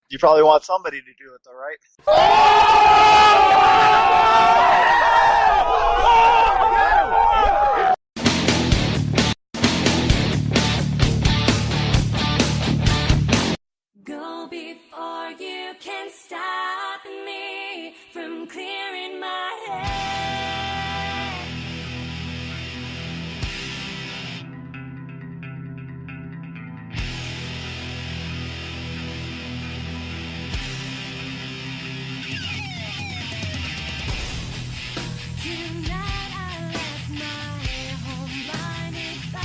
You probably want somebody to do it, though, right? Go before you can stop me from clearing my head. Tonight I left my home blinded by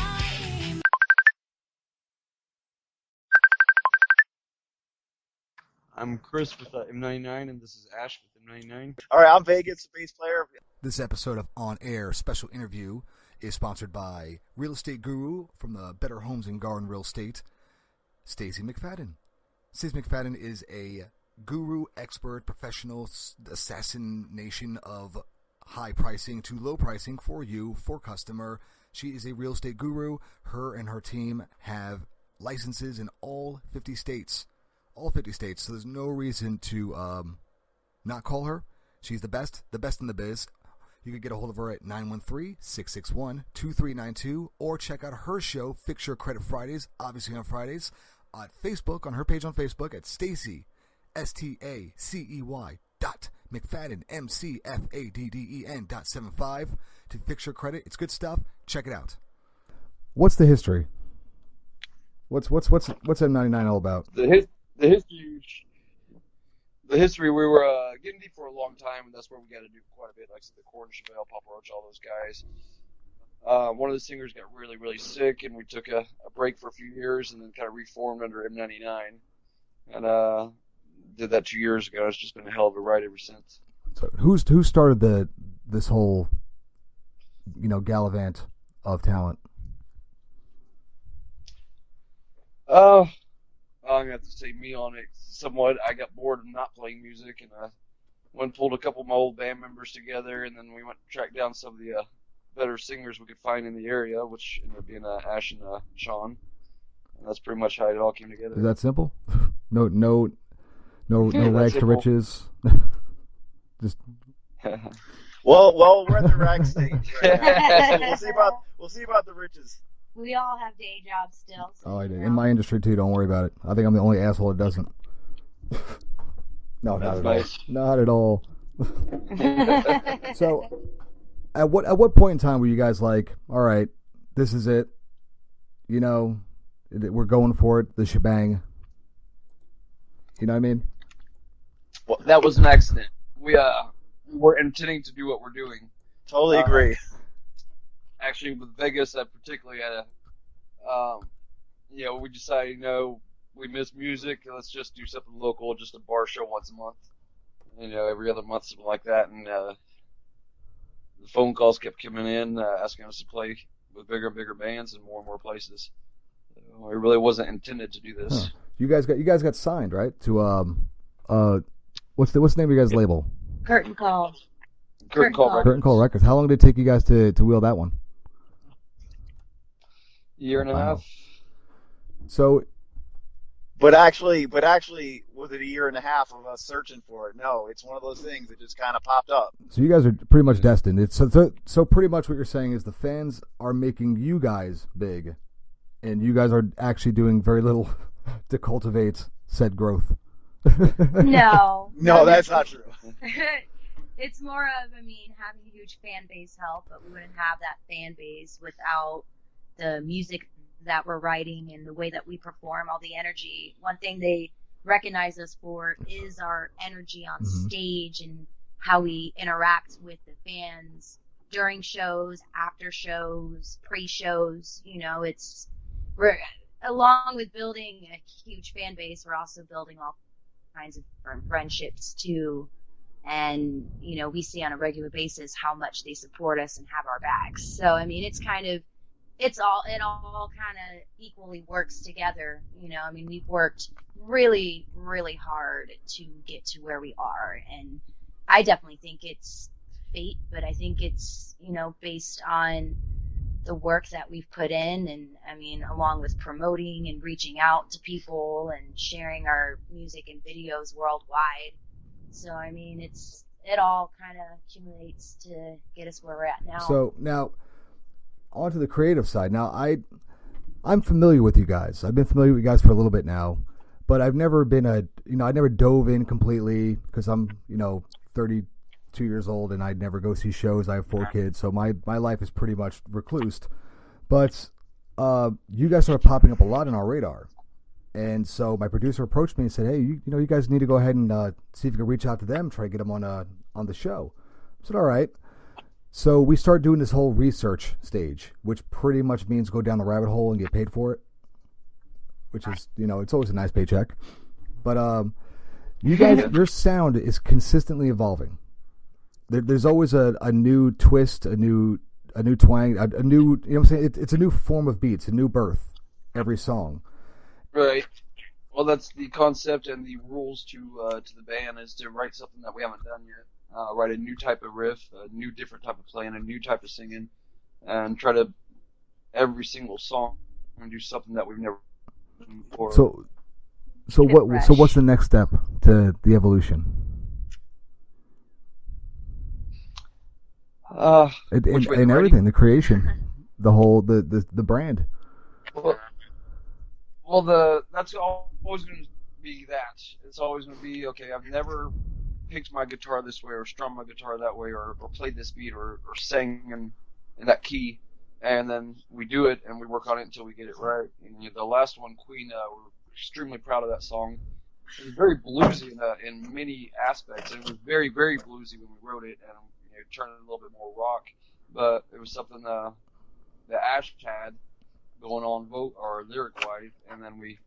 I'm Chris with M99, and this is Ash with M99. All right, I'm Vegas, bass player. This episode of On Air Special Interview is sponsored by Real Estate Guru from the Better Homes and Garden Real Estate, Stacey McFadden. Stacey McFadden is a guru, expert, professional assassination of high pricing to low pricing for you, for customer. She is a real estate guru. Her and her team have licenses in all 50 states. All 50 states, so there's no reason to not call her. She's the best in the biz. You can get a hold of her at 913-661-2392 or check out her show, Fix Your Credit Fridays, obviously on Fridays, on Facebook, on her page on Facebook at Stacey, STACEY McFadden, MCFADDEN.75 to fix your credit. It's good stuff. Check it out. What's the history? What's M99 all about? The history, we were getting deep for a long time, and that's where we got to do quite a bit, like the Corn Chevelle, Papa Roach, all those guys. One of the singers got really, really sick, and we took a break for a few years and then kind of reformed under M99. And did that 2 years ago. It's just been a hell of a ride ever since. So who started this whole, gallivant of talent? I'm going to have to say me on it somewhat. I got bored of not playing music, and went and pulled a couple of my old band members together, and then we went and tracked down some of the better singers we could find in the area, which ended up being Ash and Sean. And that's pretty much how it all came together. Is that simple? No rags to riches. Just. Well, we're at the rag stage. Right? we'll see about the riches. We all have day jobs still. So Oh, I do. In my industry too. Don't worry about it. I think I'm the only asshole that doesn't. No, not at all. Not at all. So, at what point in time were you guys like, all right, this is it? We're going for it, the shebang. You know what I mean? Well, that was an accident. We were intending to do what we're doing. Totally agree. Actually, with Vegas, I particularly had we decided, we miss music. Let's just do something local, just a bar show once a month. Every other month, something like that. And the phone calls kept coming in, asking us to play with bigger and bigger bands and more places. So it really wasn't intended to do this. Huh. You guys got signed, right? To what's the name of your guys' label? Curtain Call. Curtain Call Records. How long did it take you guys to wheel that one? Year and a half. So, but actually, was it a year and a half of us searching for it? No, it's one of those things that just kind of popped up. So you guys are pretty much destined. So pretty much what you're saying is the fans are making you guys big, and you guys are actually doing very little to cultivate said growth. No, that's not true. It's more of, having a huge fan base help, but we wouldn't have that fan base without the music that we're writing and the way that we perform, all the energy. One thing they recognize us for is our energy on stage and how we interact with the fans during shows, after shows, pre-shows. We're, along with building a huge fan base, we're also building all kinds of different friendships too. And, we see on a regular basis how much they support us and have our backs. So, it all kind of equally works together. We've worked really, really hard to get to where we are. And I definitely think it's fate, but I think it's, based on the work that we've put in, and I mean, along with promoting and reaching out to people and sharing our music and videos worldwide. So I mean, it all kind of accumulates to get us where we're at now. So now, onto the creative side. Now, I'm familiar with you guys. I've been familiar with you guys for a little bit now, but I've never been I never dove in completely because I'm 32 years old and I'd never go see shows. I have 4 kids, so my life is pretty much reclused. But you guys started popping up a lot on our radar. And so my producer approached me and said, "Hey, you guys need to go ahead and see if you can reach out to them, try to get them on the show." I said, "All right." So we started doing this whole research stage, which pretty much means go down the rabbit hole and get paid for it, which is it's always a nice paycheck. But you guys, your sound is consistently evolving. There's always a new twist, a new twang, a new what I'm saying. It's a new form of beats, a new birth every song. Right. Well, that's the concept and the rules to the band is to write something that we haven't done yet. Write a new type of riff, a new different type of playing, a new type of singing, and try to every single song and do something that we've never done before. So what's the next step to the evolution? And everything, the creation, the whole the brand. Well, that's always going to be that. It's always going to be, okay, I've never picked my guitar this way or strummed my guitar that way or played this beat or sang in that key. And then we do it and we work on it until we get it right. And the last one, Queen, we're extremely proud of that song. It was very bluesy in many aspects. And it was very, very bluesy when we wrote it and turned it a little bit more rock. But it was something that Ash had going on or lyric-wise, and then we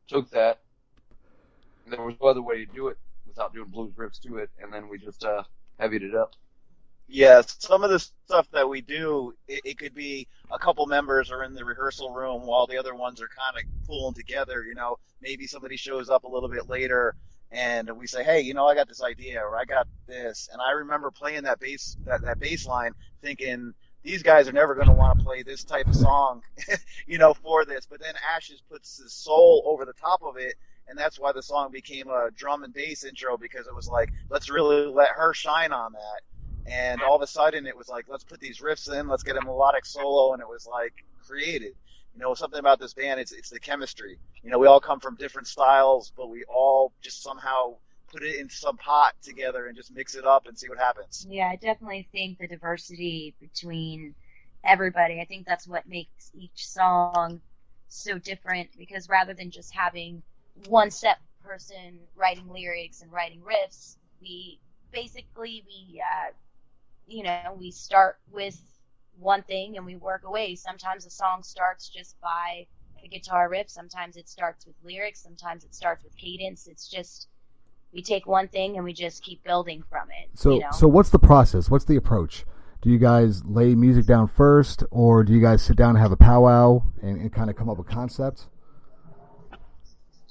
took that. There was no other way to do it without doing blues riffs to it, and then we just heavied it up. Yes, some of the stuff that we do, it could be a couple members are in the rehearsal room while the other ones are kind of pulling together. Maybe somebody shows up a little bit later, and we say, "Hey, I got this idea," or "I got this." And I remember playing that bass line, thinking, these guys are never going to want to play this type of song, for this. But then Ashes puts his soul over the top of it, and that's why the song became a drum and bass intro, because it was like, let's really let her shine on that. And all of a sudden, it was like, let's put these riffs in, let's get a melodic solo, and it was like created. Something about this band, it's the chemistry. We all come from different styles, but we all just somehow put it in some pot together and just mix it up and see what happens. Yeah, I definitely think the diversity between everybody, I think that's what makes each song so different, because rather than just having one set person writing lyrics and writing riffs, we start with one thing and we work away. Sometimes a song starts just by a guitar riff, sometimes it starts with lyrics, sometimes it starts with cadence. It's just, we take one thing and we just keep building from it. So what's the process? What's the approach? Do you guys lay music down first, or do you guys sit down and have a powwow and kind of come up with concepts?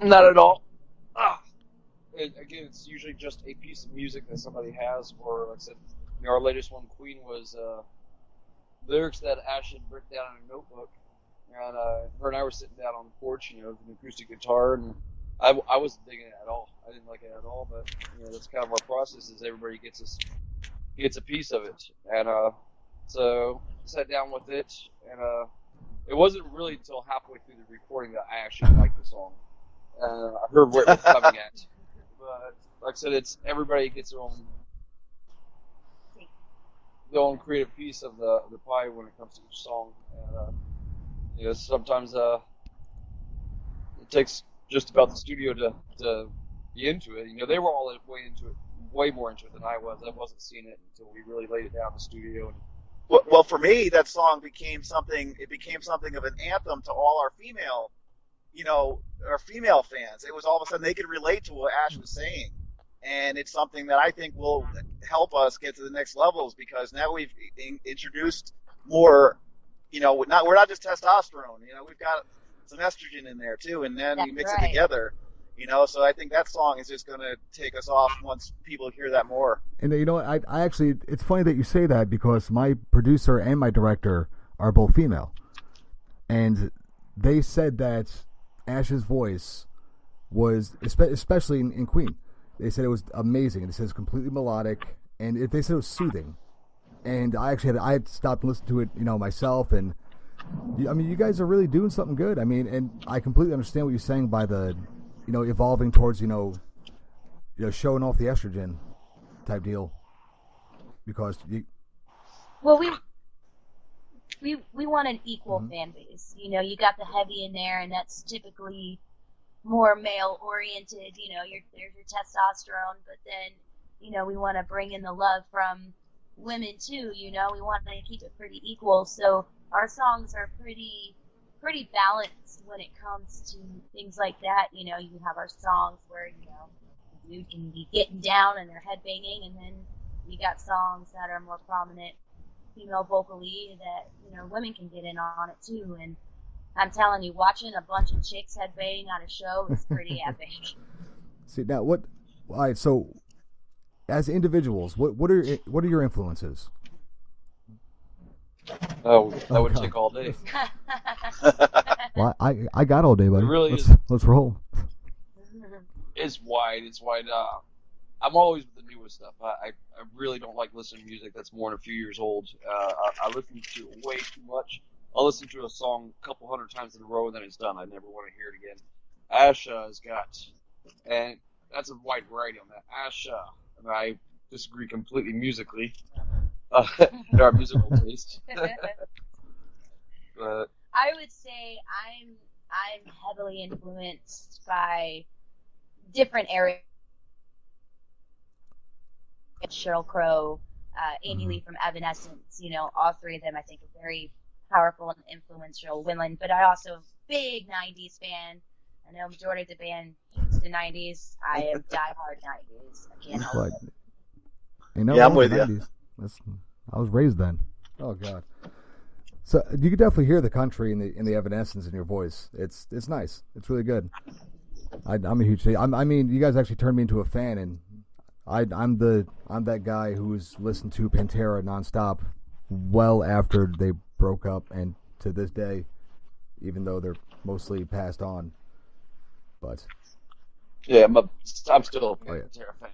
Not at all. Again, it's usually just a piece of music that somebody has, or like I said, our latest one, Queen, was lyrics that Ash had written down in a notebook, and her and I were sitting down on the porch, with an acoustic guitar, and I wasn't digging it at all. I didn't like it at all, but that's kind of our process. Is everybody gets a piece of it, and so sat down with it, and it wasn't really until halfway through the recording that I actually liked the song. I heard where it was coming at, but like I said, it's everybody gets their own creative piece of the pie when it comes to each song, and sometimes it takes just about the studio to be into it. They were all way more into it than I was. I wasn't seeing it until we really laid it down in the studio. Well, for me, that song became something. It became something of an anthem to all our female fans. It was all of a sudden they could relate to what Ash was saying, and it's something that I think will help us get to the next levels, because now we've introduced more. We're not just testosterone. We've got some estrogen in there too, and then we mix it together. So I think that song is just going to take us off once people hear that more. And I actually, it's funny that you say that, because my producer and my director are both female, and they said that Ash's voice was, especially in Queen, they said it was amazing, and they said it's completely melodic, and they said it was soothing. And I had stopped and listened to it, myself, and you guys are really doing something good. I mean, and I completely understand what you're saying by the, evolving towards, showing off the estrogen type deal, because Well, we want an equal fan base. You got the heavy in there, and that's typically more male oriented. There's your testosterone, but then we want to bring in the love from women too. We want to keep it pretty equal. So our songs are pretty balanced when it comes to things like that. You have our songs where the dude can be getting down and they're headbanging, and then you got songs that are more prominent female vocally that women can get in on it too. And I'm telling you, watching a bunch of chicks headbang on a show is pretty epic. See, now all right, so as individuals, what are your influences? Oh, that would take all day. Well, I got all day, buddy. It really let's roll. It's wide. I'm always with the newest stuff. I really don't like listening to music that's more than a few years old. I listen to it way too much. I'll listen to a song a couple hundred times in a row, and then it's done. I never want to hear it again. Asha has got, and that's a wide variety on that. Asha, and I disagree completely musically. In our musical taste. But I would say I'm heavily influenced by different areas. Sheryl Crow, Amy Lee from Evanescence, all three of them I think are very powerful and influential women. But I also big 90s fan. I know majority of the band hates the 90s. I am diehard 90s. I can't help it. I'm with you. I was raised then. Oh God. So you can definitely hear the country in the Evanescence in your voice. It's nice. It's really good. I'm a huge fan. I mean, you guys actually turned me into a fan, and I'm that guy who's listened to Pantera nonstop well after they broke up, and to this day, even though they're mostly passed on. But yeah, I'm still a Pantera fan.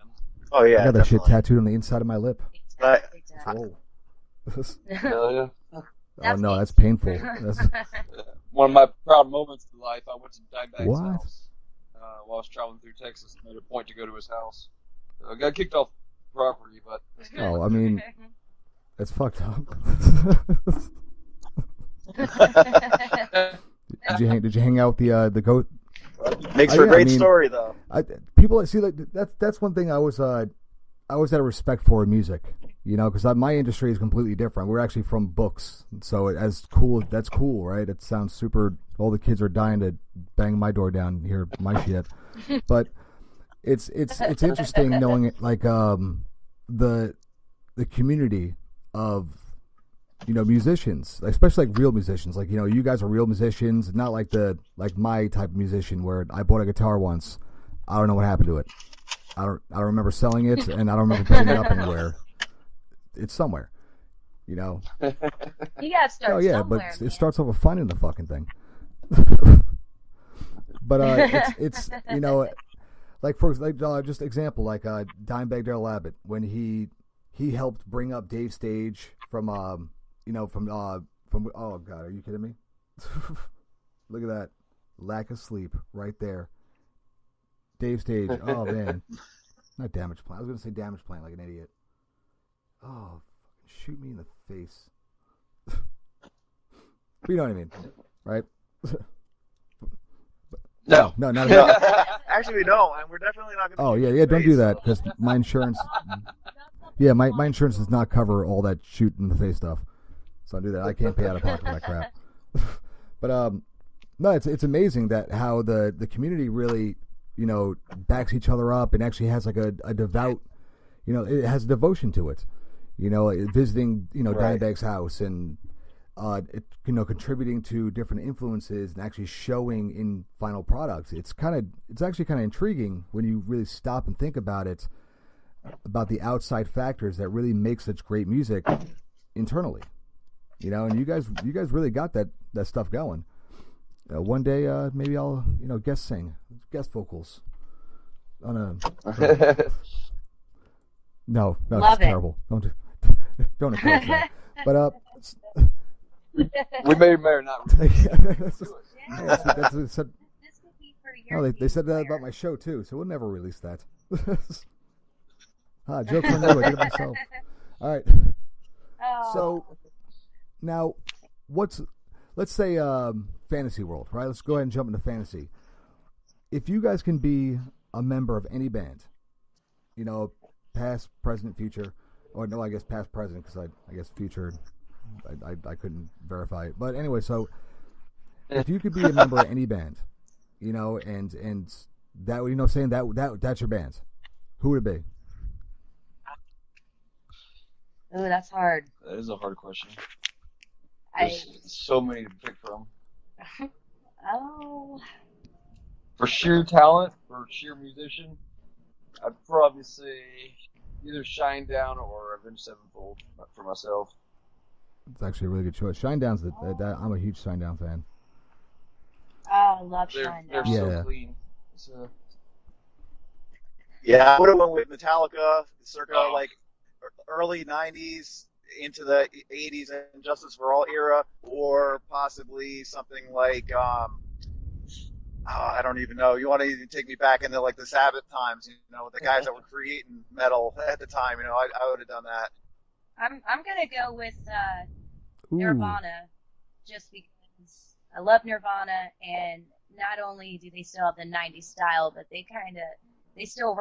Oh yeah, I got that definitely. shit tattooed on the inside of my lip. Exactly. Whoa. Hell yeah. Oh no, that's painful. One of my proud moments in life, I went to Dimebag's What? house while I was traveling through Texas. Made a point to go to his house. I got kicked off the property, but Oh, I mean, that's fucked up. Did you hang out with the goat? Makes for a great story, though. People see, like, that's one thing I always had a respect for in music, because my industry is completely different. We're actually from books, so that's cool, right? It sounds super. All the kids are dying to bang my door down and hear my shit, but it's interesting knowing it, like the community of musicians, especially like real musicians. Like you guys are real musicians, not like my type of musician where I bought a guitar once. I don't know what happened to it. I don't remember selling it, and I don't remember putting it up anywhere. It's somewhere, You gotta start Oh yeah, somewhere, but man. it starts off with finding the fucking thing. But it's like just example, like Dimebag Darrell Abbott, when he helped bring up Dave Stage from oh God, are you kidding me? Look at that lack of sleep right there. Dave Stage, oh man, not Damage Plan. I was gonna say Damage Plan like an idiot. Oh, shoot me in the face. But you know what I mean, right? no. No, not at all. Actually, we don't, and we're definitely not going to. Oh yeah, don't do that, because my insurance. Yeah, my insurance does not cover all that shoot in the face stuff, so I do that. I can't pay out of pocket for that crap. But no, it's amazing that how the community really backs each other up and actually has like a devout, it has devotion to it. Visiting Right. Dimebag's house and contributing to different influences and actually showing in final products. It's actually kind of intriguing when you really stop and think about it, about the outside factors that really make such great music internally. You know, and you guys really got that stuff going. One day, maybe I'll guest vocals on a. No, Love that's it. terrible. Don't encourage that. But we may or not. that's what it said. This could be for your No, they said that about my show too, so we'll never release that. Joke on you, I did it myself. All right. Oh. So now, let's say fantasy world, right? Let's go ahead and jump into fantasy. If you guys can be a member of any band, past, present, future, or no, I guess past, present, because I guess future, I couldn't verify it. But anyway, so if you could be a member of any band, and that saying that's your band, who would it be? Ooh, that's hard. That is a hard question. I There's so many to pick from. oh. For sheer talent, for sheer musician, I'd probably say either Shinedown or Avenged Sevenfold for myself. It's actually a really good choice. Shinedown's I'm a huge Shinedown fan. Oh, I love They're Shinedown. Yeah. so clean. So, Yeah, I would have went with Metallica, circa like early '90s into the '80s and Justice for All era, or possibly something like I don't even know. You want to even take me back into like the Sabbath times, the guys that were creating metal at the time. I would have done that. I'm gonna go with Ooh. Nirvana, just because I love Nirvana, and not only do they still have the '90s style, but they still.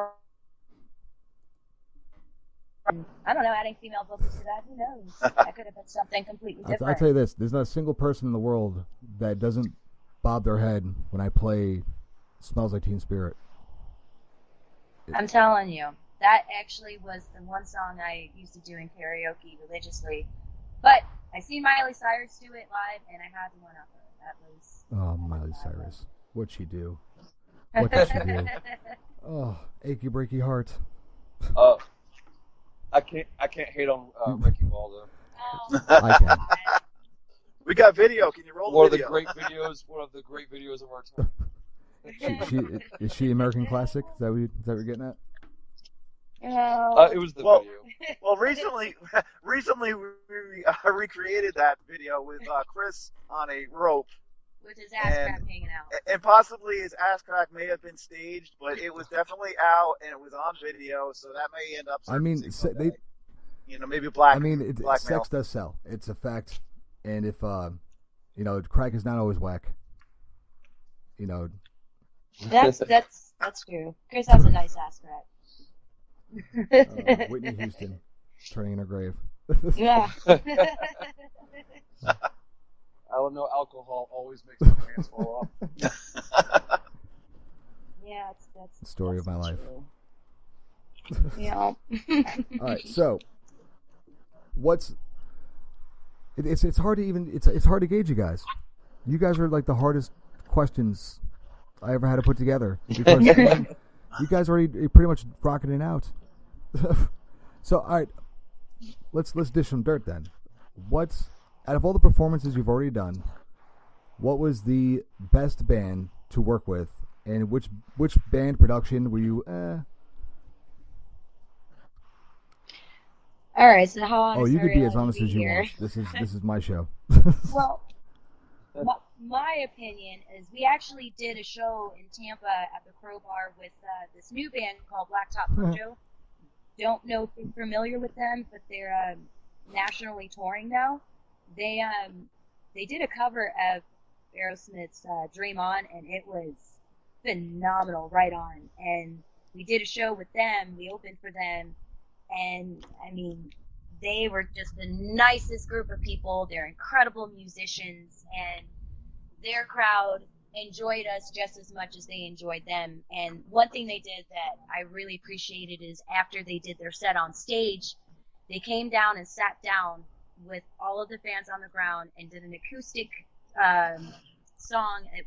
I don't know, adding female vocals to that, who knows? That could have been something completely different. I'll tell you this: there's not a single person in the world that doesn't bob their head when I play "Smells Like Teen Spirit." I'm telling you, that actually was the one song I used to do in karaoke religiously. But I seen Miley Cyrus do it live, and I had to one up her. That was. Oh, Miley Cyrus, what'd she do? What did she do? Oh, achy breaky heart. I can't hate on Wrecking Ball though. Oh, I can. We got video. Can you roll One the of the video? one of the great videos of our time. Is she American classic? Is that what you're getting at? Oh. It was the Well- video. Well, recently we recreated that video with Chris on a rope, With his ass crack hanging out. and possibly his ass crack may have been staged, but it was definitely out and it was on video, so that may end up. I mean, surfacing they. someday. Maybe black. I mean, blackmail. sex does sell. It's a fact. And if crack is not always whack. That's true. Chris has a nice ass crack. Whitney Houston turning in her grave. Yeah. I don't know. Alcohol always makes my pants fall off. Yeah, that's The story of my life. true. Yeah. All right, so it's hard to even it's hard to gauge you guys. You guys are like the hardest questions I ever had to put together because you guys are already pretty much rocking it out. So all right, let's dish some dirt then. Out of all the performances you've already done, what was the best band to work with, and which band production were you? All right. So how honest? Oh, you are could be we as allowed to honest be as you here? want. This is my show. Well, my opinion is we actually did a show in Tampa at the Crowbar with this new band called Blacktop Mojo. Don't know if you're familiar with them, but they're nationally touring now. They did a cover of Aerosmith's "Dream On," and it was phenomenal, right on. And we did a show with them. We opened for them, and I mean, they were just the nicest group of people. They're incredible musicians, and their crowd enjoyed us just as much as they enjoyed them. And one thing they did that I really appreciated is after they did their set on stage, they came down and sat down with all of the fans on the ground and did an acoustic song. It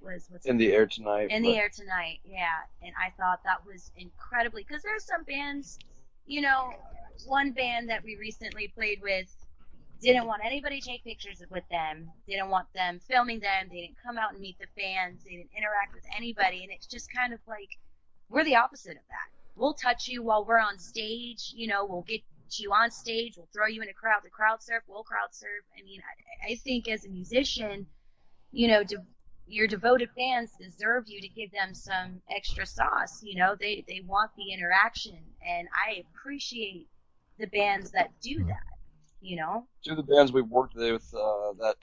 was what's In the Air Tonight. In the Air Tonight, yeah. And I thought that was incredibly, because there's some bands, one band that we recently played with, Didn't want anybody to take pictures with them. Didn't want them filming them. They didn't come out and meet the fans. They didn't interact with anybody. And it's just kind of like, we're the opposite of that. We'll touch you while we're on stage. You know, we'll get you on stage. We'll throw you in a crowd. The crowd surf. We'll crowd surf. I mean, I think as a musician, you know, your devoted fans deserve you to give them some extra sauce. You know, they want the interaction. And I appreciate the bands that do that. You know, Two of the bands we worked with that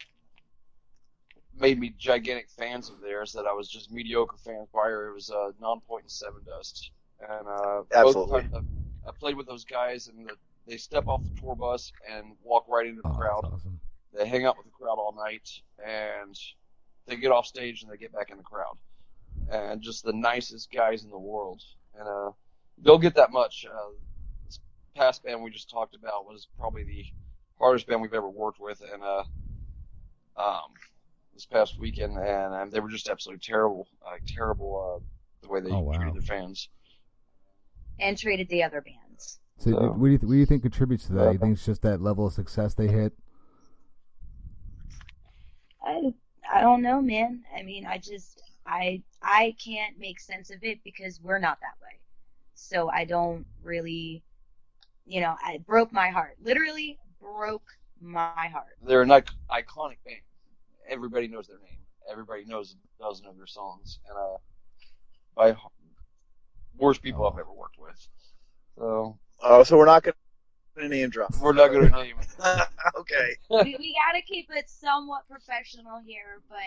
made me gigantic fans of theirs that I was just mediocre fans prior. It was Non-Point and Seven Dust, and Absolutely. both times I played with those guys, and they step off the tour bus and walk right into the crowd. That's awesome. They hang out with the crowd all night, and they get off stage and they get back in the crowd, and just the nicest guys in the world. And don't get that much. This past band we just talked about was probably the hardest band we've ever worked with, and this past weekend, and they were just absolutely terrible, the way they Oh, wow. treated their fans. and treated the other bands. So, So- what do you think contributes to that? You think it's just that level of success they hit? I don't know, man. I mean, I can't make sense of it because we're not that way. So I don't really, you know, it broke my heart. Literally broke my heart. They're an iconic band. Everybody knows their name. Everybody knows a dozen of their songs, and by worst people I've ever worked with. So Oh, so we're not going to name drop. we're not going to name. Okay. we gotta keep it somewhat professional here, but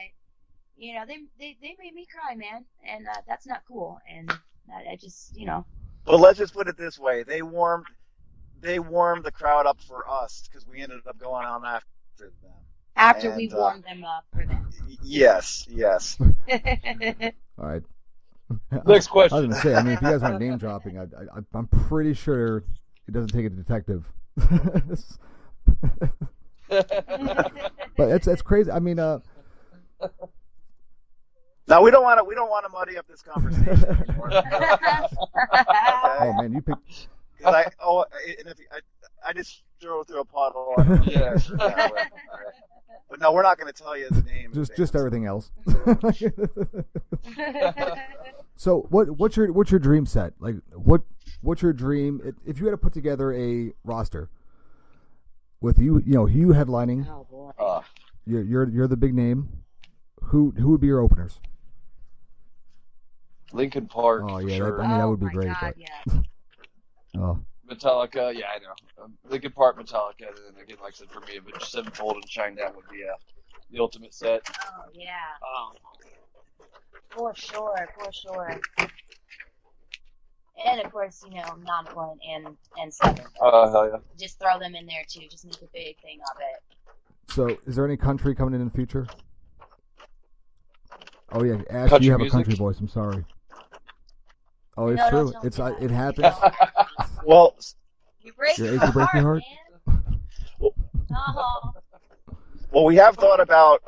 you know, they made me cry, man, and that's not cool. And I just, you know, Well, let's just put it this way: they warmed the crowd up for us because we ended up going on after them. after we And, warmed them up for them. Yes. All right. Next I question. was going to say, I mean, if you guys aren't name dropping, I'm pretty sure it doesn't take a detective. But that's crazy. I mean, Now we don't want to muddy up this conversation anymore. oh man, you picked. I just drove through a puddle. Yeah. But no, we're not going to tell you the name. Just everything else. So what's your dream set? Like what's your dream if you had to put together a roster with you headlining, Oh boy. you're the big name. Who would be your openers? Linkin Park. Oh for yeah, sure. that would be my great. God, But, yeah. oh Metallica, yeah, I know. Linkin Park, Metallica, and then again, like I said, for me, but Sevenfold and Shinedown would be the ultimate set. Oh yeah. For sure. And of course, you know, Non-Point and Seven. Hell yeah. Just throw them in there too. Just make a big thing of it. so is there any country coming in the future? Oh yeah, Ash, Country you have music? a country voice. I'm sorry. Oh, it's No, don't true. tell It's me that. it happens. Well, You break Your your achy breaky heart, heart? man. Oh. well, we have thought about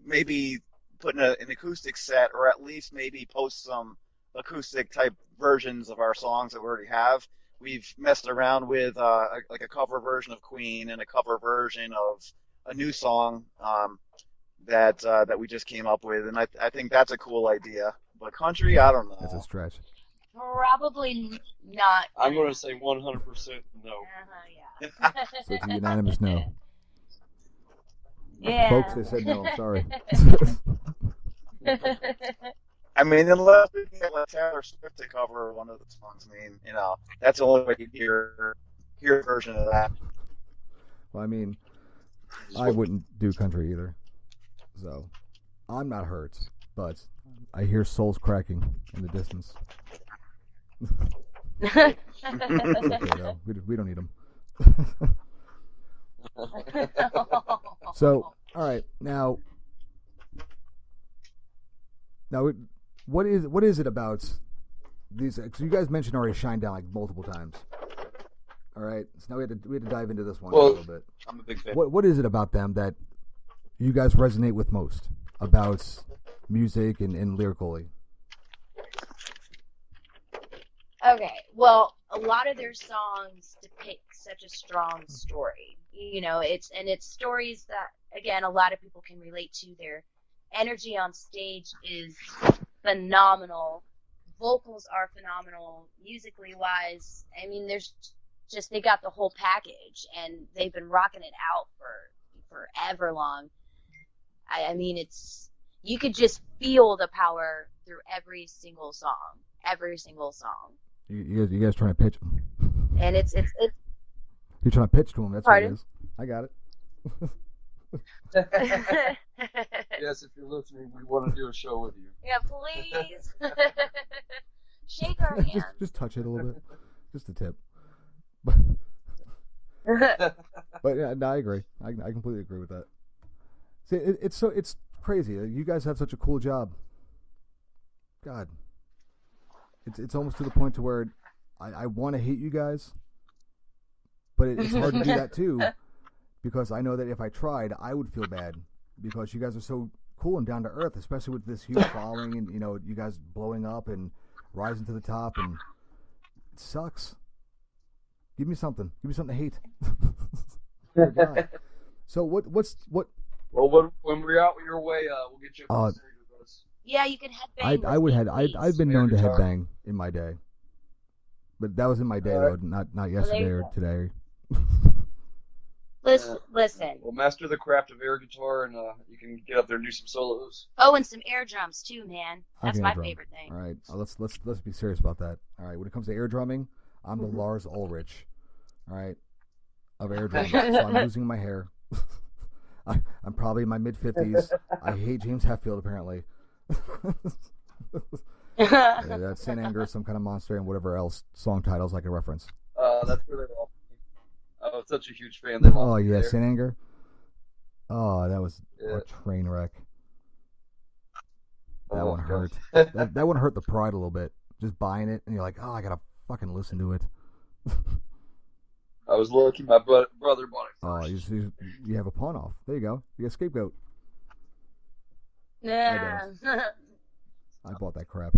maybe putting an acoustic set, or at least maybe post some acoustic type versions of our songs that we already have. We've messed around with like a cover version of Queen and a cover version of a new song that we just came up with, and I think that's a cool idea. But country, I don't know. That's a stretch. Probably not. I'm going to say 100% no. Yeah. So it's a unanimous no. Yeah. Folks, they said no. I'm sorry. I mean, unless we can get like Taylor Swift to cover one of the songs, I mean, you know, that's the only way you hear a version of that. Well, I mean, I wouldn't do country either. So I'm not hurt, but I hear souls cracking in the distance. It's okay, though. We don't need them. So, all right, now, what is it about these? Cause you guys mentioned already Shinedown like multiple times. All right, so now we had to dive into this one a little bit. I'm a big fan. What is it about them that you guys resonate with most about music and lyrically? Okay, well, a lot of their songs depict such a strong story. You know, it's stories that, again, a lot of people can relate to. Their energy on stage is phenomenal. Vocals are phenomenal, musically wise. I mean, there's just, they got the whole package, and they've been rocking it out for forever long. I mean, you could just feel the power through every single song. You guys trying to pitch him? And it's You're trying to pitch to him. That's Pardon? what it is. I got it. Yes, if you're listening, we want to do a show with you. Yeah, please. Shake our hand. just touch it a little bit. Just a tip. But yeah, no, I agree. I completely agree with that. See, it's crazy. You guys have such a cool job. God, it's almost to the point to where I want to hate you guys, but it's hard to do that too, because I know that if I tried, I would feel bad, because you guys are so cool and down to earth, especially with this huge following, and you guys blowing up and rising to the top, and it sucks. Give me something to hate. Oh, God. So what? Well, when we're out your way, we'll get you a concert with us. Yeah, you can headbang. I've been known to headbang in my day, but that was in my day though, not yesterday or today. Listen. We'll master the craft of air guitar, and you can get up there and do some solos. Oh, and some air drums too, man. That's my favorite thing. All right, let's be serious about that. All right, when it comes to air drumming, I'm the Lars Ulrich. All right, of air drumming. So I'm losing my hair. I'm probably in my mid-50s. I hate James Hetfield, apparently. Yeah, that's Saint Anger, Some Kind of Monster, and whatever else song titles I can reference. That's where they lost me. I was such a huge fan. Oh, yeah, Saint Anger. Oh, that was a train wreck. That one hurt. that one hurt the pride a little bit. Just buying it, and you're like, oh, I gotta fucking listen to it. I was lucky my brother bought it first. Oh, you have a pawn off. There you go. You got a scapegoat. Yeah. I bought that crap.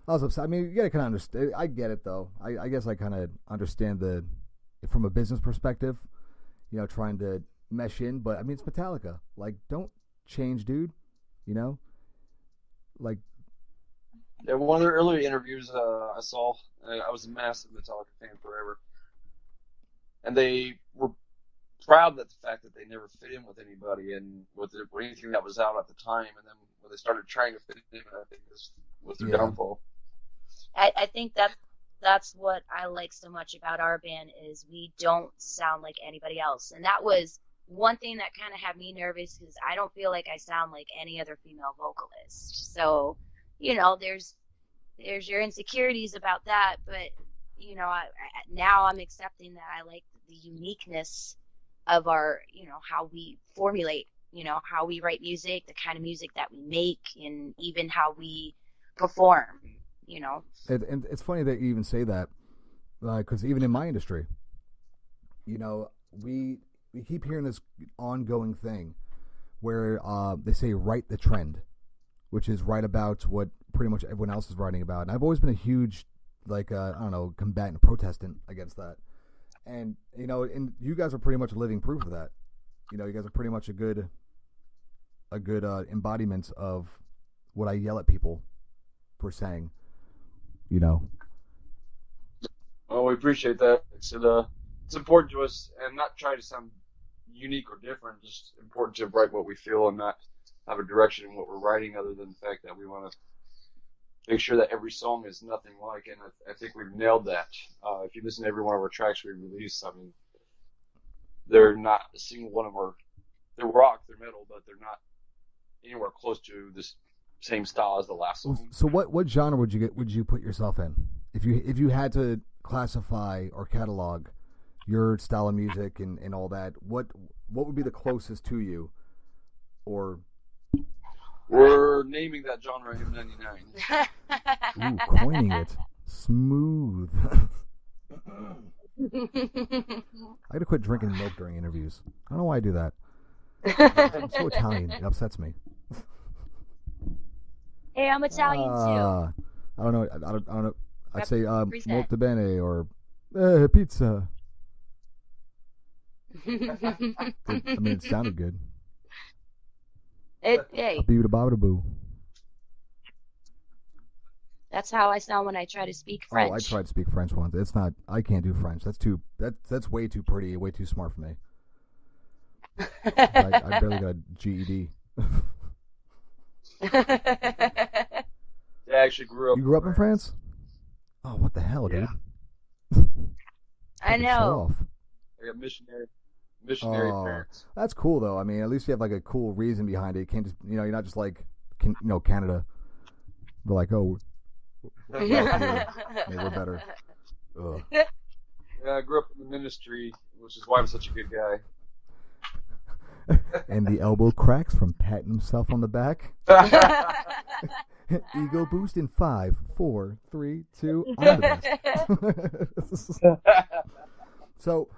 I was upset. I mean, you gotta kind of understand. I get it though. I guess I kind of understand from a business perspective, trying to mesh in. But I mean, it's Metallica. Like, don't change, dude. Like. Yeah, one of the earlier interviews I saw, I was a massive Metallica fan forever. And they were proud of the fact that they never fit in with anybody and with anything that was out at the time. And then when they started trying to fit in, I think this was their downfall. I think that's what I like so much about our band is we don't sound like anybody else. And that was one thing that kind of had me nervous because I don't feel like I sound like any other female vocalist. So, there's your insecurities about that, but now I'm accepting that I like the uniqueness of our, how we formulate, how we write music, the kind of music that we make, and even how we perform, And it's funny that you even say that, because even in my industry, we keep hearing this ongoing thing where they say write the trend, which is write about what pretty much everyone else is writing about. And I've always been a huge combatant, protestant against that. And, and you guys are pretty much living proof of that. You guys are pretty much a good embodiment of what I yell at people for saying, Well, we appreciate that. It's important to us and not try to sound unique or different, just important to write what we feel and not have a direction in what we're writing other than the fact that we want to make sure that every song is nothing like, and I think we've nailed that. If you listen to every one of our tracks we release, I mean, they're not a single one of they're rock, they're metal, but they're not anywhere close to this same style as the last song. So what genre would you put yourself in? If you had to classify or catalog your style of music and all that, what would be the closest to you? Or we're naming that genre M99. Ooh, coining it. Smooth. I gotta quit drinking milk during interviews. I don't know why I do that. I'm so Italian. It upsets me. Hey, I'm Italian too. I don't know. I don't know. I'd say molto bene or Pizza. It sounded good. Hey, A bee da ba da boo. that's how I sound when I try to speak French. Oh, I tried to speak French once. It's not. I can't do French. That's way too pretty, way too smart for me. I barely got a GED. I actually grew up. You grew up in France? Oh, what the hell, dude? I Show know. off. I got missionary Oh, parents. that's cool though. I mean, at least you have like a cool reason behind it. You can't just, you're not just like, Canada. They're like, oh, we're better. Ugh. Yeah, I grew up in the ministry, which is why I'm such a good guy. And the elbow cracks from patting himself on the back. Ego boost in 5, 4, 3, 2. I'm the best. So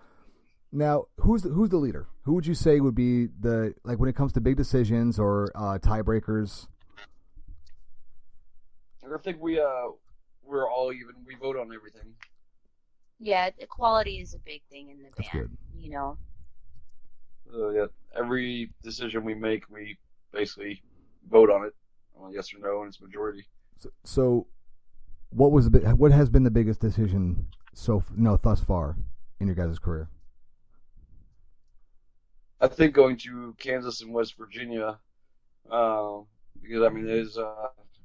now, who's the leader? Who would you say would be the, like, when it comes to big decisions or tiebreakers? I think we're all even. We vote on everything. Yeah, equality is a big thing in the That's band. good. You know. Yeah, every decision we make, we basically vote on it, yes or no, and it's majority. So what has been the biggest decision thus far in your guys' career? I think going to Kansas and West Virginia, because I mean it is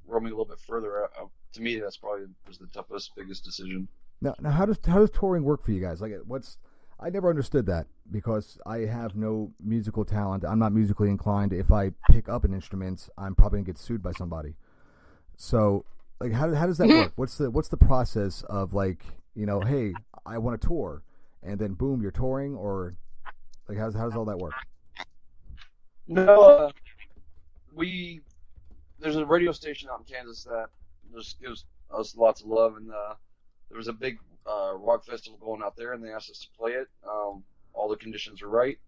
roaming a little bit further. To me, that's probably was the toughest, biggest decision. Now how does touring work for you guys? Like, I never understood that because I have no musical talent. I'm not musically inclined. If I pick up an instrument, I'm probably gonna get sued by somebody. So, like, how does that work? What's the process of, like, hey, I want to tour, and then boom, you're touring, or like how does all that work? No, there's a radio station out in Kansas that just gives us lots of love, and there was a big rock festival going out there, and they asked us to play it. All the conditions were right.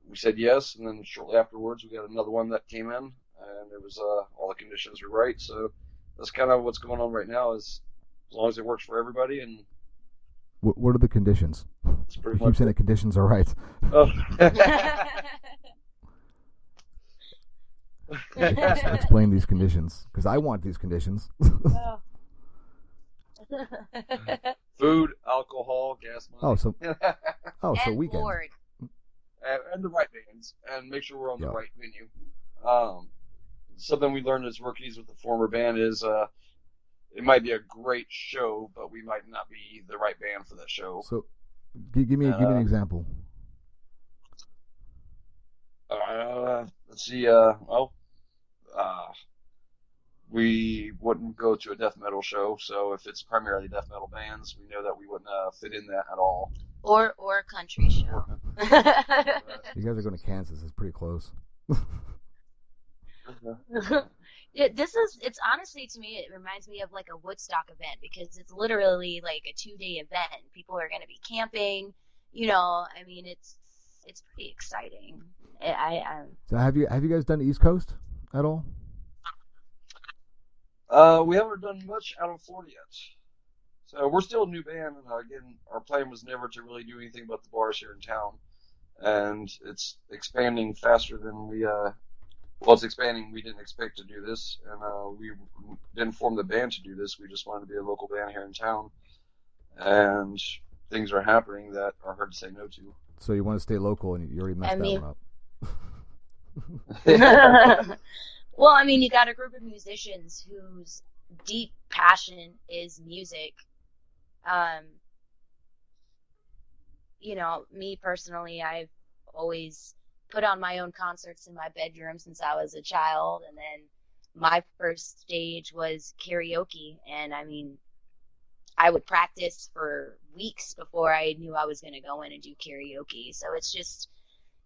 We said yes, and then shortly afterwards, we got another one that came in, and it was all the conditions were right. So that's kind of what's going on right now. Is as long as it works for everybody, and What are the conditions? it's pretty You much keep saying the conditions are right. Oh. Explain these conditions, because I want these conditions. Food, alcohol, gas money. So And weekend. board. And the right bands, and make sure we're on the Yeah. right venue. Something we learned as rookies with the former band is it might be a great show, but we might not be the right band for that show. So, give me an example. Let's see. We wouldn't go to a death metal show, so if it's primarily death metal bands, we know that we wouldn't fit in that at all. Or a country show. You guys are going to Kansas. It's pretty close. It's honestly, to me, it reminds me of like a Woodstock event because it's literally like a 2-day event. People are going to be camping, I mean, it's pretty exciting. So have you guys done East Coast at all? We haven't done much out of Florida yet. So we're still a new band, and again, our plan was never to really do anything but the bars here in town. And it's expanding faster than it's expanding. We didn't expect to do this, and we didn't form the band to do this. We just wanted to be a local band here in town. And things are happening that are hard to say no to. So you want to stay local, and you already messed that one up. Well, I mean, you got a group of musicians whose deep passion is music. Me personally, I've always put on my own concerts in my bedroom since I was a child, and then my first stage was karaoke, and I mean, I would practice for weeks before I knew I was going to go in and do karaoke. So it's just,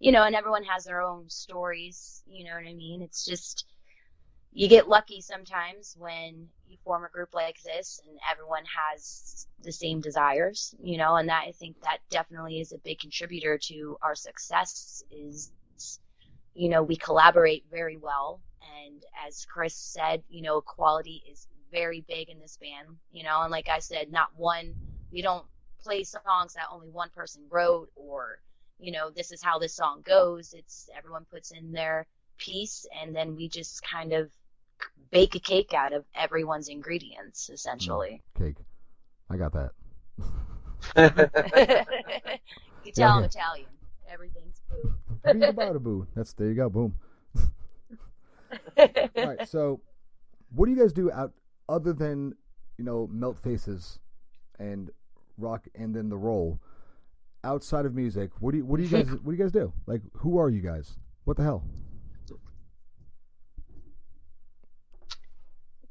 and everyone has their own stories, you know what I mean? It's just, you get lucky sometimes when you form a group like this and everyone has the same desires, and that, I think that definitely is a big contributor to our success is, we collaborate very well. And as Chris said, quality is very big in this band, you know, and like I said, we don't play songs that only one person wrote, or, you know, this is how this song goes. It's everyone puts in their piece, and then we just kind of bake a cake out of everyone's ingredients, essentially. Cake. I got that. You tell them Italian. Everything's food. Boo. There you go. Boom. All right. So, what do you guys do other than, you know, melt faces and rock and then the roll? Outside of music, what do you guys do? Like, who are you guys? What the hell?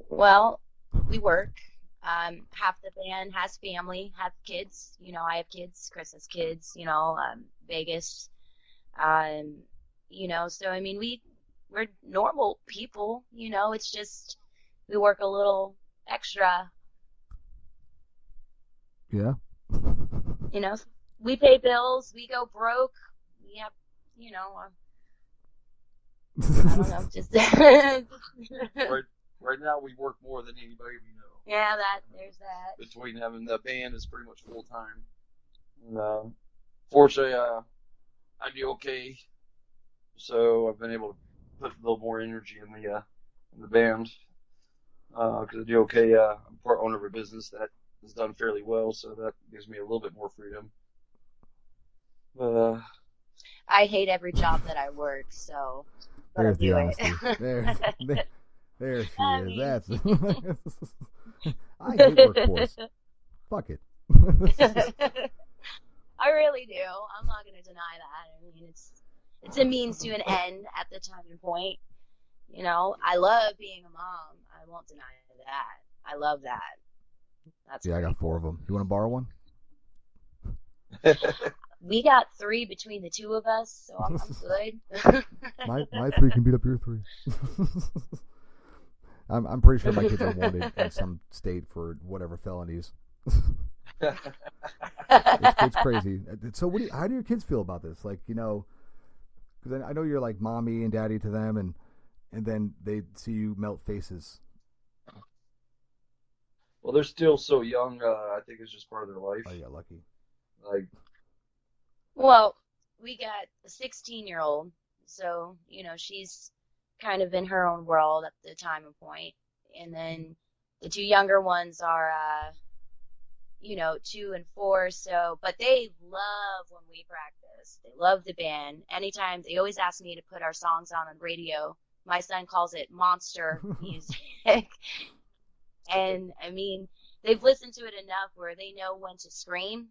Well, we work. Half the band has family, have kids. You know, I have kids. Chris has kids. You know, Vegas. You know, so I mean, we're normal people. You know, it's just we work a little extra. Yeah. You know, we pay bills. We go broke. We have, you know, I don't know, just Right now, we work more than anybody we know. yeah. There's that. Between having the band is pretty much full time. Fortunately, I do okay, so I've been able to put a little more energy in the band. Because I do okay. I'm part owner of a business that has done fairly well, so that gives me a little bit more freedom. But I hate every job that I work, so but I There's the do honesty. it. There she I is. mean- That's. I hate workforce. Fuck it. I really do. I'm not going to deny that. I mean, it's a means to an end at the time and point. You know, I love being a mom. I won't deny that. I love that. That's Yeah, I great. got 4 of them. You want to borrow one? We got 3 between the 2 of us, so I'm good. My 3 can beat up your 3. I'm pretty sure my kids are wanted in some state for whatever felonies. It's crazy. So how do your kids feel about this? Like, you know, because I know you're like mommy and daddy to them, and then they see you melt faces. well, they're still so young. I think it's just part of their life. Oh, yeah, lucky. Like, Well, we got a 16-year-old, so, you know, she's kind of in her own world at the time and point. And then the 2 younger ones are, you know, 2 and 4. So, but they love when we practice. They love the band. Anytime, they always ask me to put our songs on radio. My son calls it monster music. And, I mean, they've listened to it enough where they know when to scream.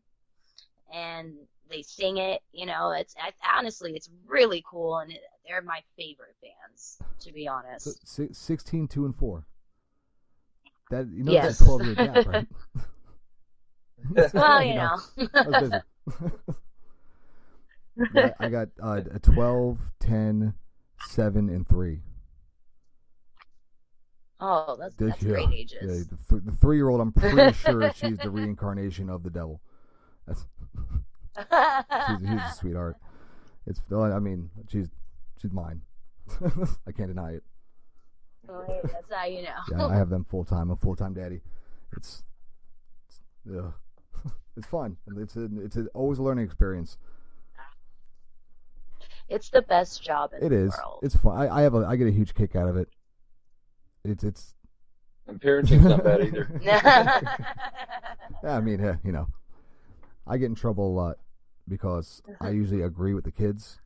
And they sing it, you know. Honestly, it's really cool, and they're my favorite bands, to be honest. So, 16, 2, and 4. That, you know, Yes. that's a 12-year gap, right? Well, you know. I was busy. Yeah, I got a 12, 10, 7, and 3. Oh, that's Yeah, great ages. Yeah, the 3-year-old, I'm pretty sure she's the reincarnation of the devil. That's she's a sweetheart. I mean, she's mine. I can't deny it. Right, that's how you know. Yeah, I have them full time. I'm a full time daddy. It's fun. It's always a learning experience. It's the best job in It the is. world. It's fun. I get a huge kick out of it. It's. and parenting's not bad either. Yeah, I mean, you know, I get in trouble a lot because I usually agree with the kids.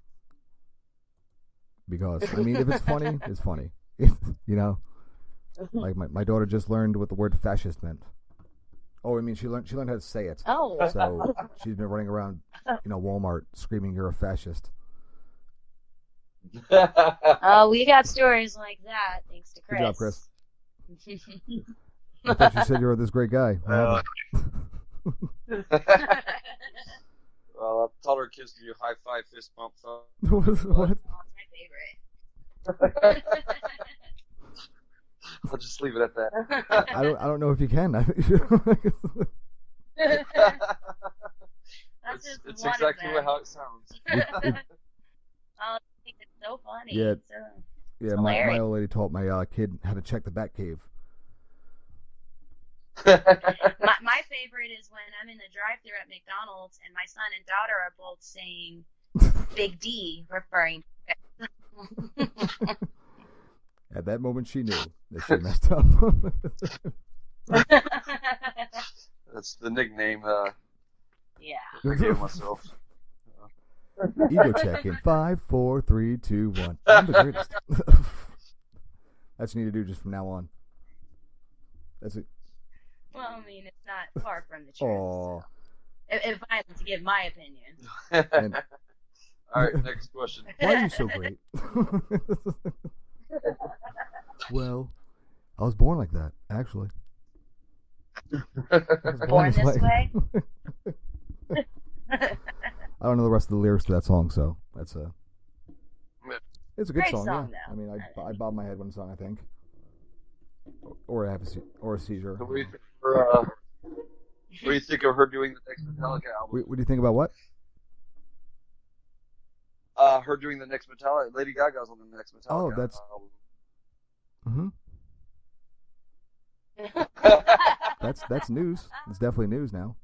Because I mean, if it's funny, it's funny. You know, like my daughter just learned what the word fascist meant. Oh, I mean, she learned how to say it. Oh. So she's been running around, you know, Walmart screaming, "You're a fascist." Oh, we got stories like that, thanks to Chris. Good job, Chris. I thought you said you were this great guy. What happened? Well, I've taught our kids to do high five, fist bump, thumb. What? Oh, it's my favorite. I'll just leave it at that. I don't know if you can. That's It's, just it's one exactly of them. how it sounds. Oh, I think it's so funny. Yeah. It's, Yeah, my hilarious. old lady taught my kid how to check the Batcave. My favorite is when I'm in the drive-thru at McDonald's and my son and daughter are both saying Big D, referring At that moment, she knew that she messed up. That's the nickname Yeah. I gave myself. Ego check in 5, 4, 3, 2, 1. I'm the greatest. That's what you need to do just from now on. That's it. Well, I mean, it's not far from the truth. Aw. So. If I have to give my opinion. And All right, next question. why are you so great? Well, I was born like that, actually. I was Born this way? I don't know the rest of the lyrics to that song, so that's it's a good Great song. song, Yeah. though. I mean, I bob my head when song, I think, or I have a seizure. So what do you think of her doing the next Metallica album? What do you think about what? Her doing the next Metallica. Lady Gaga's on the next Metallica Oh, that's news. It's definitely news now.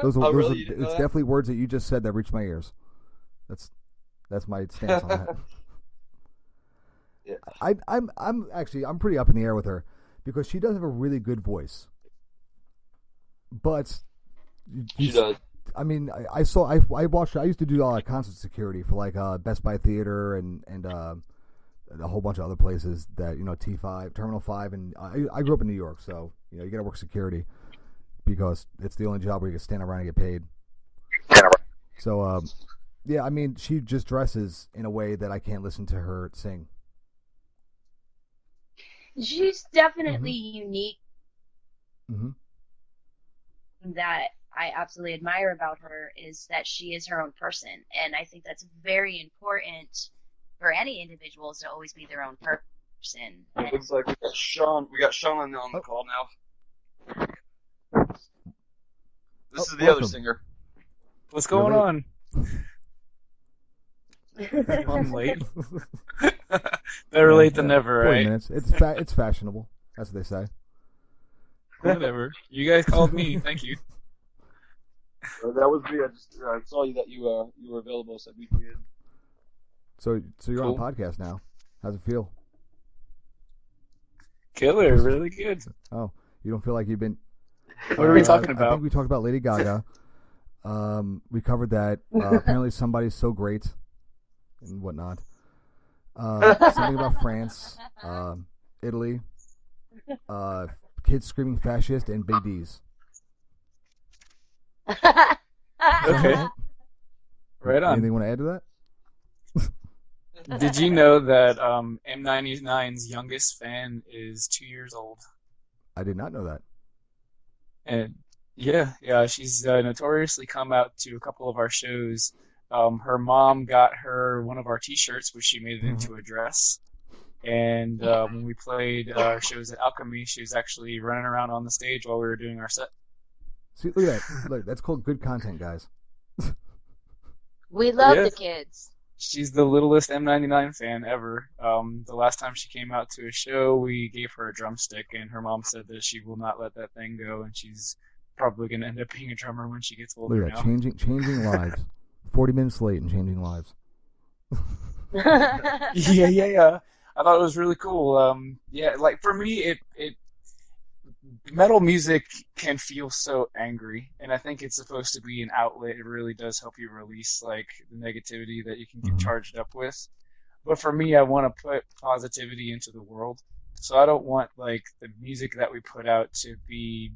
Those are, really? You it's didn't know that? definitely words that you just said that reached my ears. That's my stance on that. Yeah. I'm pretty up in the air with her because she does have a really good voice. But She does. I mean, I watched. I used to do concert security for like Best Buy Theater and a whole bunch of other places that T5, Terminal 5, and I grew up in New York, so you got to work security because it's the only job where you can stand around and get paid. So yeah, I mean, she just dresses in a way that I can't listen to her sing. She's definitely unique. Mm-hmm. That I absolutely admire about her is that she is her own person, and I think that's very important for any individuals to always be their own person. It looks like we got Sean. We got Sean on the call now. This is the welcome. other singer. What's going on? I'm late. Better late than never, 40 right? minutes. It's fashionable. That's what they say. Whatever. You guys called me. Thank you. That was me. I saw you that you were available, so we did. So you're on Cool. a podcast now. How's it feel? Killer. Really good. Oh, you don't feel like you've been. What are we talking I about? think we talked about Lady Gaga. We covered that. Apparently, somebody's so great and whatnot. Something about France, Italy, kids screaming fascist, and big D's. Okay. Right on. Anything you want to add to that? Did you know that M99's youngest fan is 2 years old? I did not know that. And yeah, she's notoriously come out to a couple of our shows. Her mom got her one of our T-shirts, which she made it into a dress. And when we played our shows at Alchemy, she was actually running around on the stage while we were doing our set. See, look at that. Look, that's called good content, guys. We love Yeah. the kids. She's the littlest M99 fan ever. The last time she came out to a show, we gave her a drumstick, and her mom said that she will not let that thing go, and she's probably going to end up being a drummer when she gets older Look at that, now. changing lives. 40 minutes late and changing lives. Yeah. I thought it was really cool. Yeah, like for me, it metal music can feel so angry, and I think it's supposed to be an outlet. It really does help you release like the negativity that you can get charged up with. But for me, I want to put positivity into the world. So I don't want like the music that we put out to be,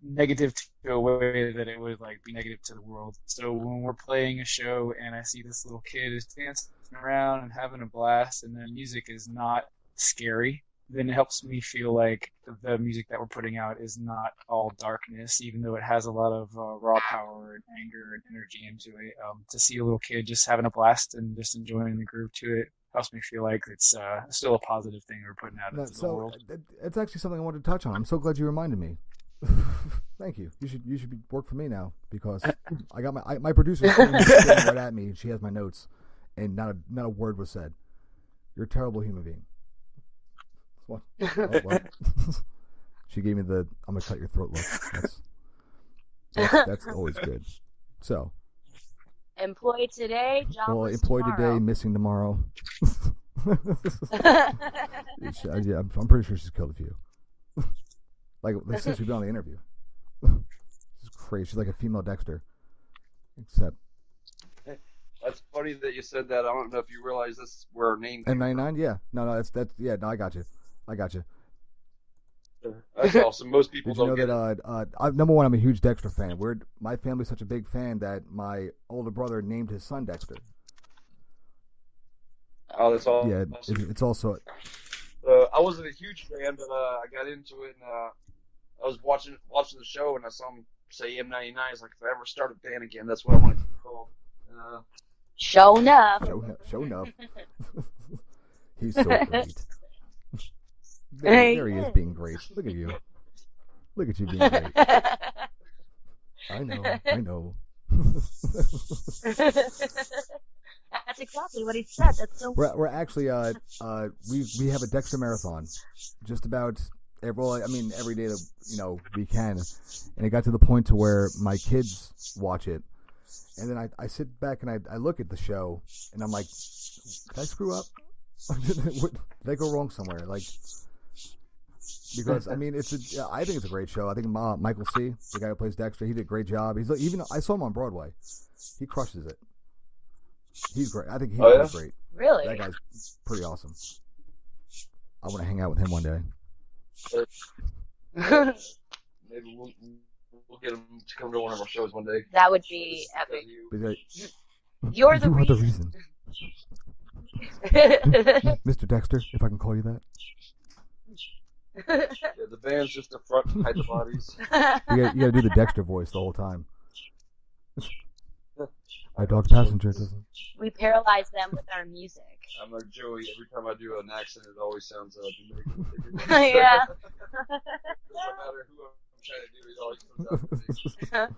negative to a way that it would like be negative to the world. So when we're playing a show and I see this little kid is dancing around and having a blast, and the music is not scary, then it helps me feel like the music that we're putting out is not all darkness, even though it has a lot of raw power and anger and energy into it. To see a little kid just having a blast and just enjoying the groove to it helps me feel like it's still a positive thing we're putting out into the world. It's actually something I wanted to touch on. I'm so glad you reminded me. Thank you. You should work for me now because I got my producer's sitting right at me. She has my notes, and not a word was said. You're a terrible human being. What? Oh, what? She gave me the "I'm gonna cut your throat" look. That's always good. So, Employed today, jobless employed tomorrow. today, missing tomorrow. Yeah, I'm pretty sure she's killed a few. Like since we've been on the interview. It's crazy. She's like a female Dexter. Except That's funny that you said that. I don't know if you realize that's where our name came M99. Yeah. No. That's yeah. No, I got you. from. That's awesome. Most people Did you know don't get that? Number one, I'm a huge Dexter fan. My family's such a big fan that my older brother named his son Dexter. it. Oh, that's all. Yeah. Awesome. It's also I wasn't a huge fan, but I got into it, and I was watching the show, and I saw him say M99. I was like, if I ever start a band again, that's what I want to be called. Show enough. show enough. He's so great. There he is being great. Look at you. Look at you being great. I know. That's exactly what he said. That's so. We're actually we have a Dexter marathon, just about every day that we can, and it got to the point to where my kids watch it, and then I sit back and I look at the show and I'm like, did I screw up? Did I go wrong somewhere? Like, because I think it's a great show. I think Michael C., the guy who plays Dexter, he did a great job. He's like, even I saw him on Broadway. He crushes it. He's great. I think he's great. Really? That guy's pretty awesome. I want to hang out with him one day. Maybe we'll get him to come to one of our shows one day. That would be epic. You're the reason. Mr. Dexter, if I can call you that. Yeah, the band's just the front and hide the bodies. You gotta do the Dexter voice the whole time. My dog passenger doesn't. We paralyze them with our music. I'm like Joey. Every time I do an accent, it always sounds Jamaican. Yeah. Doesn't matter who I'm trying to do, it always comes out Jamaican.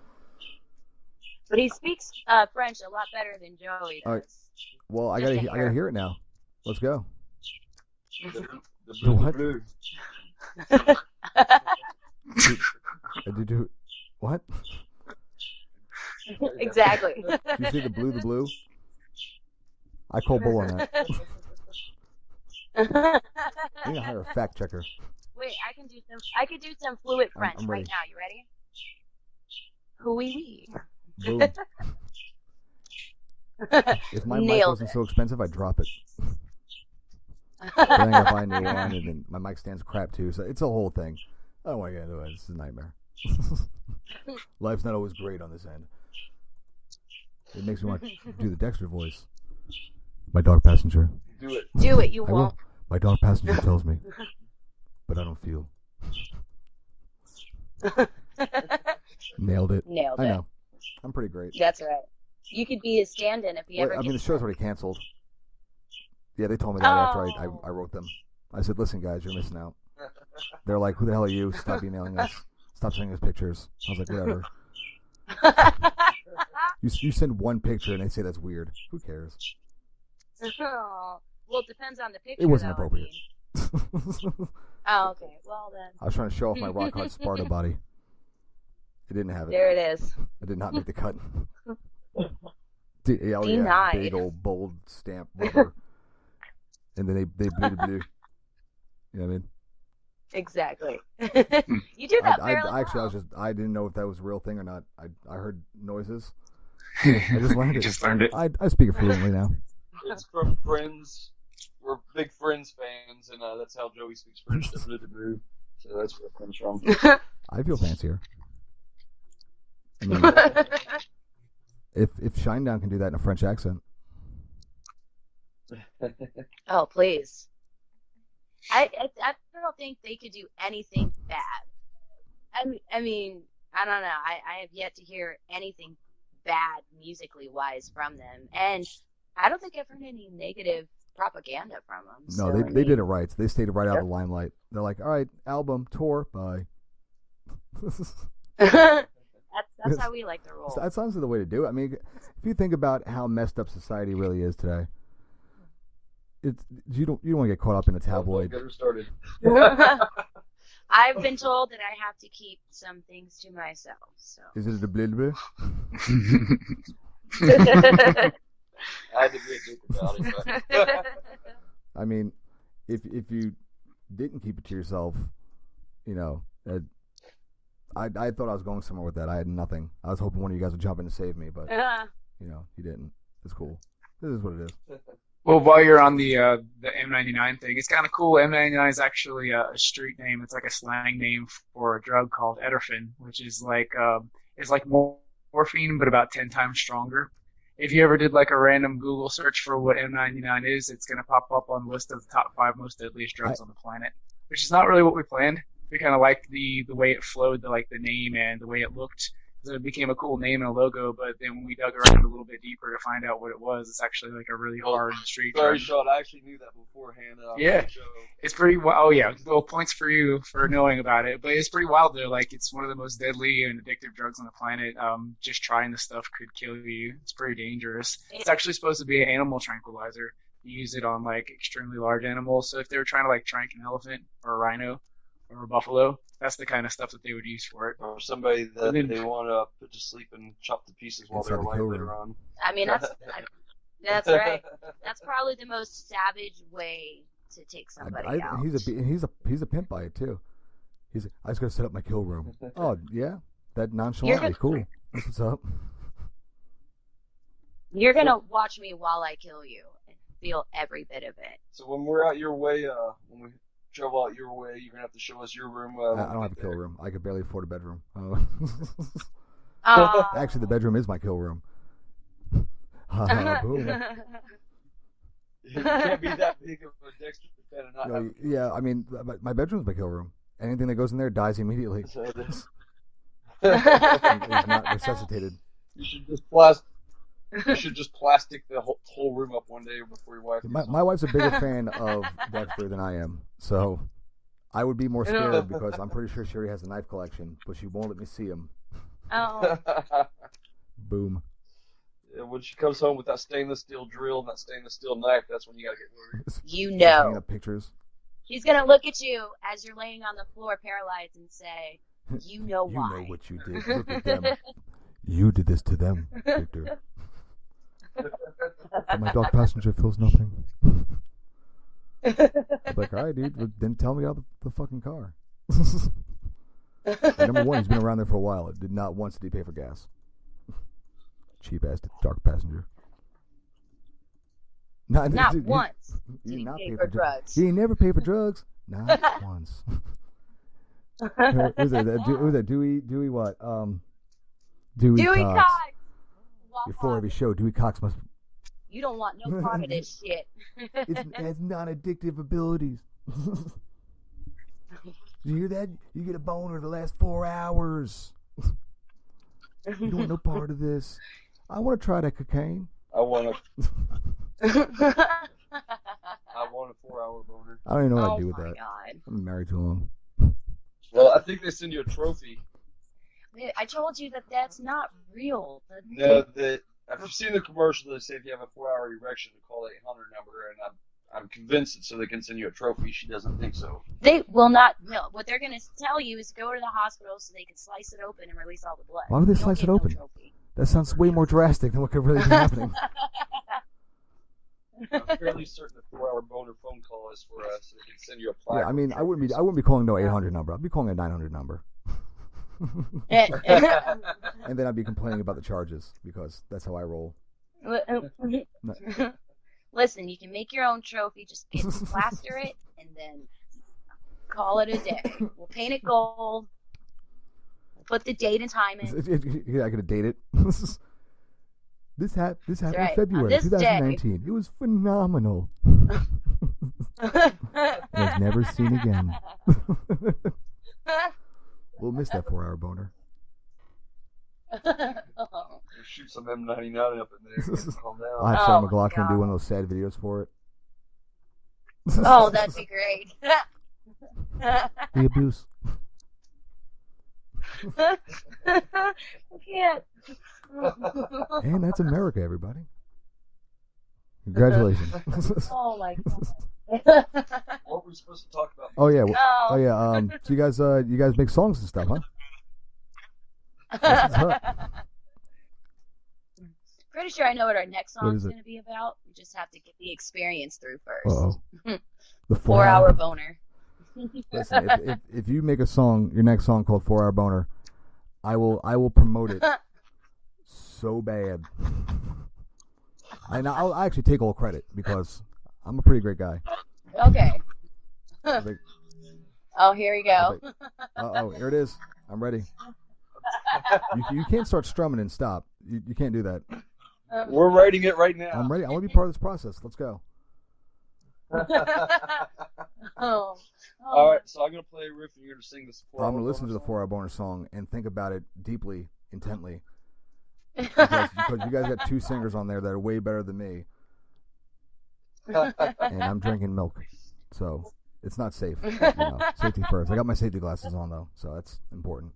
But he speaks French a lot better than Joey does. All right. Well, I gotta hear it now. Let's go. The blue. Did you do what? Exactly. Did you see the blue? I call bull on that. You need to hire a fact checker. Wait, I could do some fluid French I'm right ready. now. You ready? Oui, Boom. If my mic Nailed wasn't it. so expensive, I'd drop it. But then I gotta buy a new one, and then my mic stands crap too, so it's a whole thing. I don't want to get into it. It's a nightmare. Life's not always great on this end. It makes me want to do the Dexter voice. My dog passenger. Do it. Do it. You I won't. will. My dog passenger tells me, but I don't feel. Nailed it. Nailed I it. know. I'm pretty great. That's right. You could be his stand-in if he ever. The gets show's already canceled. Yeah, they told me that after I wrote them. I said, listen, guys, you're missing out. They're like, who the hell are you? Stop emailing us. Stop sending us pictures. I was like, whatever. You send one picture and they say that's weird. Who cares? Well, it depends on the picture. It wasn't though, appropriate. I mean. Oh, okay. Well then. I was trying to show off my rock hard Sparta body. It didn't have it. There it is. I did not make the cut. Yeah, Denied. big old bold stamp rubber. And then they blue. You know what I mean? Exactly. You do that fairly actually, well. I didn't know if that was a real thing or not. I heard noises. I just learned it. Just learned it. I speak it fluently now. It's from Friends. We're big Friends fans, and that's how Joey speaks French. So that's where it comes from. I feel fancier. I mean, if Shinedown can do that in a French accent, Oh, please. I don't think they could do anything bad. I mean, I don't know. I have yet to hear anything bad musically wise from them, and I don't think I've heard any negative propaganda from them. no, so, they did it right. They stayed right out of the limelight. They're like, all right, album, tour, bye. That's how we like to roll. That's honestly the way to do it. I mean, if you think about how messed up society really is today, it's you don't want to get caught up in a tabloid. Get her started. I've been told that I have to keep some things to myself. So. Is it a blah blah? I had to be a dick about it, but I mean, if you didn't keep it to yourself, you know, I thought I was going somewhere with that. I had nothing. I was hoping one of you guys would jump in and save me, but you know, you didn't. It's cool. This is what it is. Well, while you're on the M99 thing, it's kind of cool. M99 is actually a street name. It's like a slang name for a drug called Ederphin, which is like morphine, but about 10 times stronger. If you ever did like a random Google search for what M99 is, it's going to pop up on the list of the top 5 most deadliest drugs on the planet, which is not really what we planned. We kind of liked the way it flowed, the name and the way it looked. So it became a cool name and a logo, but then when we dug around a little bit deeper to find out what it was, it's actually like a really hard street sorry, drug. Sean, I actually knew that beforehand. Yeah. It's pretty oh yeah, well, points for you for knowing about it, but it's pretty wild though. Like, it's one of the most deadly and addictive drugs on the planet. Just trying the stuff could kill you. It's pretty dangerous. It's actually supposed to be an animal tranquilizer. You use it on like extremely large animals. So if they were trying to like trank an elephant or a rhino or a buffalo, that's the kind of stuff that they would use for it. Or somebody that they want to put to sleep and chop to pieces while they're alive later on. I mean, that's right. That's probably the most savage way to take somebody out. He's a pimp by it too. I was gonna set up my kill room. Oh yeah, that nonchalantly cool. That's what's up. You're gonna watch me while I kill you and feel every bit of it. So when we're out your way, when we travel out your way, you're gonna have to show us your room. I don't have a kill room. I could barely afford a bedroom. Oh. Actually, the bedroom is my kill room. Boom. You can't be that big of a Dexter fan and not have yeah, I mean, my bedroom's my kill room. Anything that goes in there dies immediately. It's not resuscitated. You should just plastic the whole room up one day before your wife. My wife's a bigger fan of Dexter than I am, so I would be more scared because I'm pretty sure she already has a knife collection, but she won't let me see him. Oh. Boom. Yeah, when she comes home with that stainless steel drill and that stainless steel knife, that's when you gotta get worried. You Hanging know. up pictures. She's gonna look at you as you're laying on the floor paralyzed and say, "You know why." You know what you did. Look at them. You did this to them, Victor. But my dog passenger feels nothing. I'm like, all right, dude, well, then tell me about the fucking car. Number one, he's been around there for a while. It did not once did he pay for gas. Cheap ass dog passenger. Not once did he pay for drugs. He ain't never paid for drugs. Not once. Who's that? Dewey what? Dewey Cox. Before every show, Dewey Cox must. You don't want no part of this shit. It has non-addictive abilities. You hear that? You get a boner the last 4 hours. You don't want no part of this. I want to try that cocaine. I want a 4-hour boner. I don't even know what to do with that. God. I've been married too long. Well, I think they send you a trophy. I told you that that's not real. No, I've seen the commercial. They say if you have a 4-hour erection, to call the 800 number, and I'm convinced it's so they can send you a trophy. She doesn't think so. They will not. No, what they're going to tell you is go to the hospital so they can slice it open and release all the blood. Why would they slice it open? That sounds way more drastic than what could really be happening. I'm fairly certain the 4-hour boner phone call is for us, so they can send you a plaque. Yeah, I mean, I wouldn't be calling no 800 number. I'd be calling a 900 number. And then I'd be complaining about the charges because that's how I roll. Listen, you can make your own trophy. Just plaster it and then call it a day. We'll paint it gold. We'll put the date and time in. Yeah, I could date it. This happened right. in February 2019. It was phenomenal. I've never seen again. We'll miss that 4-hour boner. Oh. Shoot some M99 up in there. Calm down. I'll have Sarah McLachlan do one of those sad videos for it. Oh, that'd be great. The abuse. I can't. And that's America, everybody. Congratulations. Oh my god. What were we supposed to talk about? Oh yeah. Oh. Oh yeah. So you guys make songs and stuff, huh? Pretty sure I know what our next What song's is it? going to be about. We just have to get the experience through first. Uh-oh. The 4-hour boner. Listen, if you make a song, your next song called 4 Hour Boner, I will promote it so bad. And I'll actually take all credit because I'm a pretty great guy. Okay. Like, Oh, here we go. oh, here it is. I'm ready. You can't start strumming and stop. You can't do that. We're writing it right now. I'm ready. I want to be part of this process. Let's go. Oh. All right, so I'm gonna play a riff, and you're gonna sing this. I'm gonna listen to the 4 Hour Boner song and think about it deeply, intently, because you guys got 2 singers on there that are way better than me, and I'm drinking milk, so it's not safe. Safety first. I got my safety glasses on though, so that's important.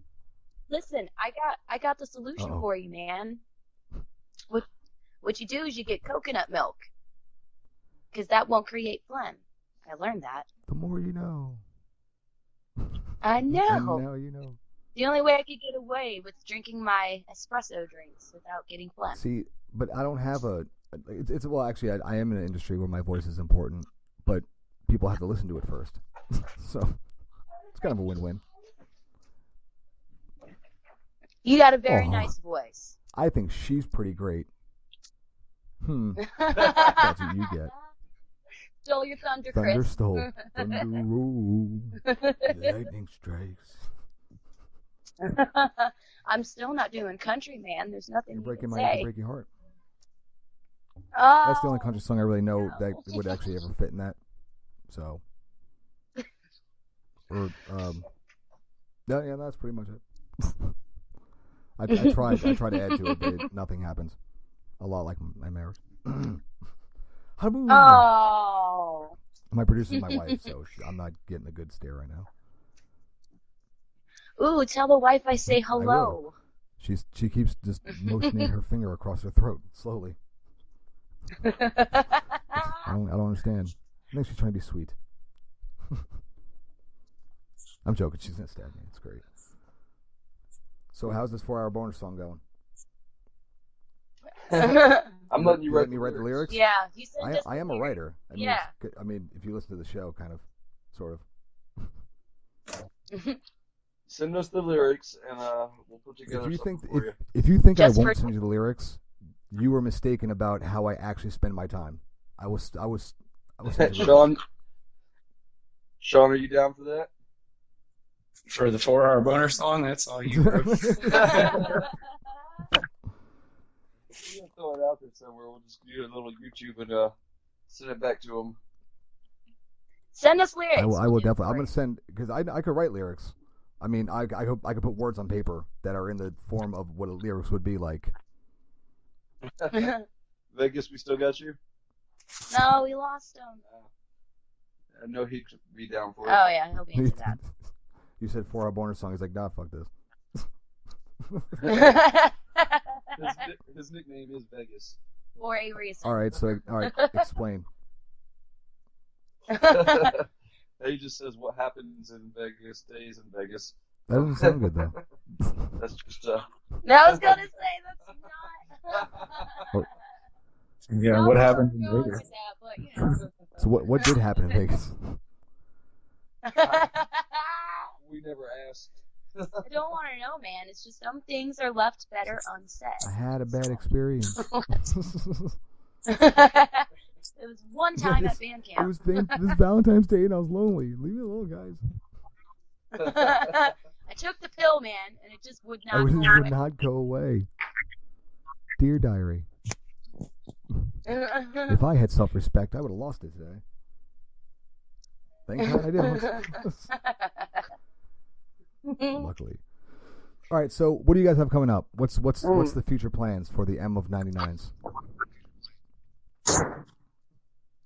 Listen, I got the solution Uh-oh. for you, man. What you do is you get coconut milk, because that won't create phlegm. I learned that. The more you know. I And know. now you know. The only way I could get away was drinking my espresso drinks without getting phlegm. See, but I don't have it's well, actually, I am in an industry where my voice is important, but people have to listen to it first. So it's kind of a win-win. You got a very Aw. nice voice. I think she's pretty great. That's what you get. Stole your thunder, Thunder Chris. stole. Thunder roll. Lightning strikes. I'm still not doing country, man. There's nothing You're you can breaking say. break your heart. Oh. That's the only country song I really know no. that would actually ever fit in that. So, or yeah, that's pretty much it. I tried to add to it, but nothing happens. A lot like my marriage. Haboom. Oh. My producer's my wife, so I'm not getting a good stare right now. Ooh, tell the wife I say I hello. She keeps just motioning her finger across her throat slowly. I don't understand. I think she's trying to be sweet. I'm joking. She's gonna stab me. It's great. So how's this 4 Hour Boner song going? I'm letting you let me write the lyrics. Yeah, you said just I am a writer. I mean, Yeah. I mean, if you listen to the show, kind of, sort of. Send us the lyrics, and we'll put together If you something think for you. if you think Just I won't for- send you the lyrics, you were mistaken about how I actually spend my time. I was sending you lyrics. Sean, are you down for that? For the 4-hour boner song, that's all you wrote. We'll throw it out there somewhere. We'll just do a little YouTube and send it back to them. Send us lyrics. I will We'll do it definitely. I'm for gonna send because I could write lyrics. I mean, I hope I could put words on paper that are in the form of what lyrics would be like. you. Vegas, we still got you? No, we lost him. I know he'd be down for it. Oh yeah, he'll be into that. You said 4 Hour Boner song. He's like, nah, fuck this. His nickname is Vegas. For a reason. All right, explain. He just says what happens in Vegas stays in Vegas. That doesn't sound good though. That's just I was gonna say that's not. Yeah, what happened in Go Vegas? with that, but, you know. So what did happen in Vegas? we never asked. I don't want to know, man. It's just some things are left better unsaid. I had a bad experience. It was one time at band It camp. was Valentine's Day and I was lonely. Leave me alone, guys. I took the pill, man, and it just would I not just go would away. not go away. Dear diary, if I had self-respect, I would have lost it today. Thank God I didn't. Luckily. All right, so what do you guys have coming up? What's the future plans for the M of 99s?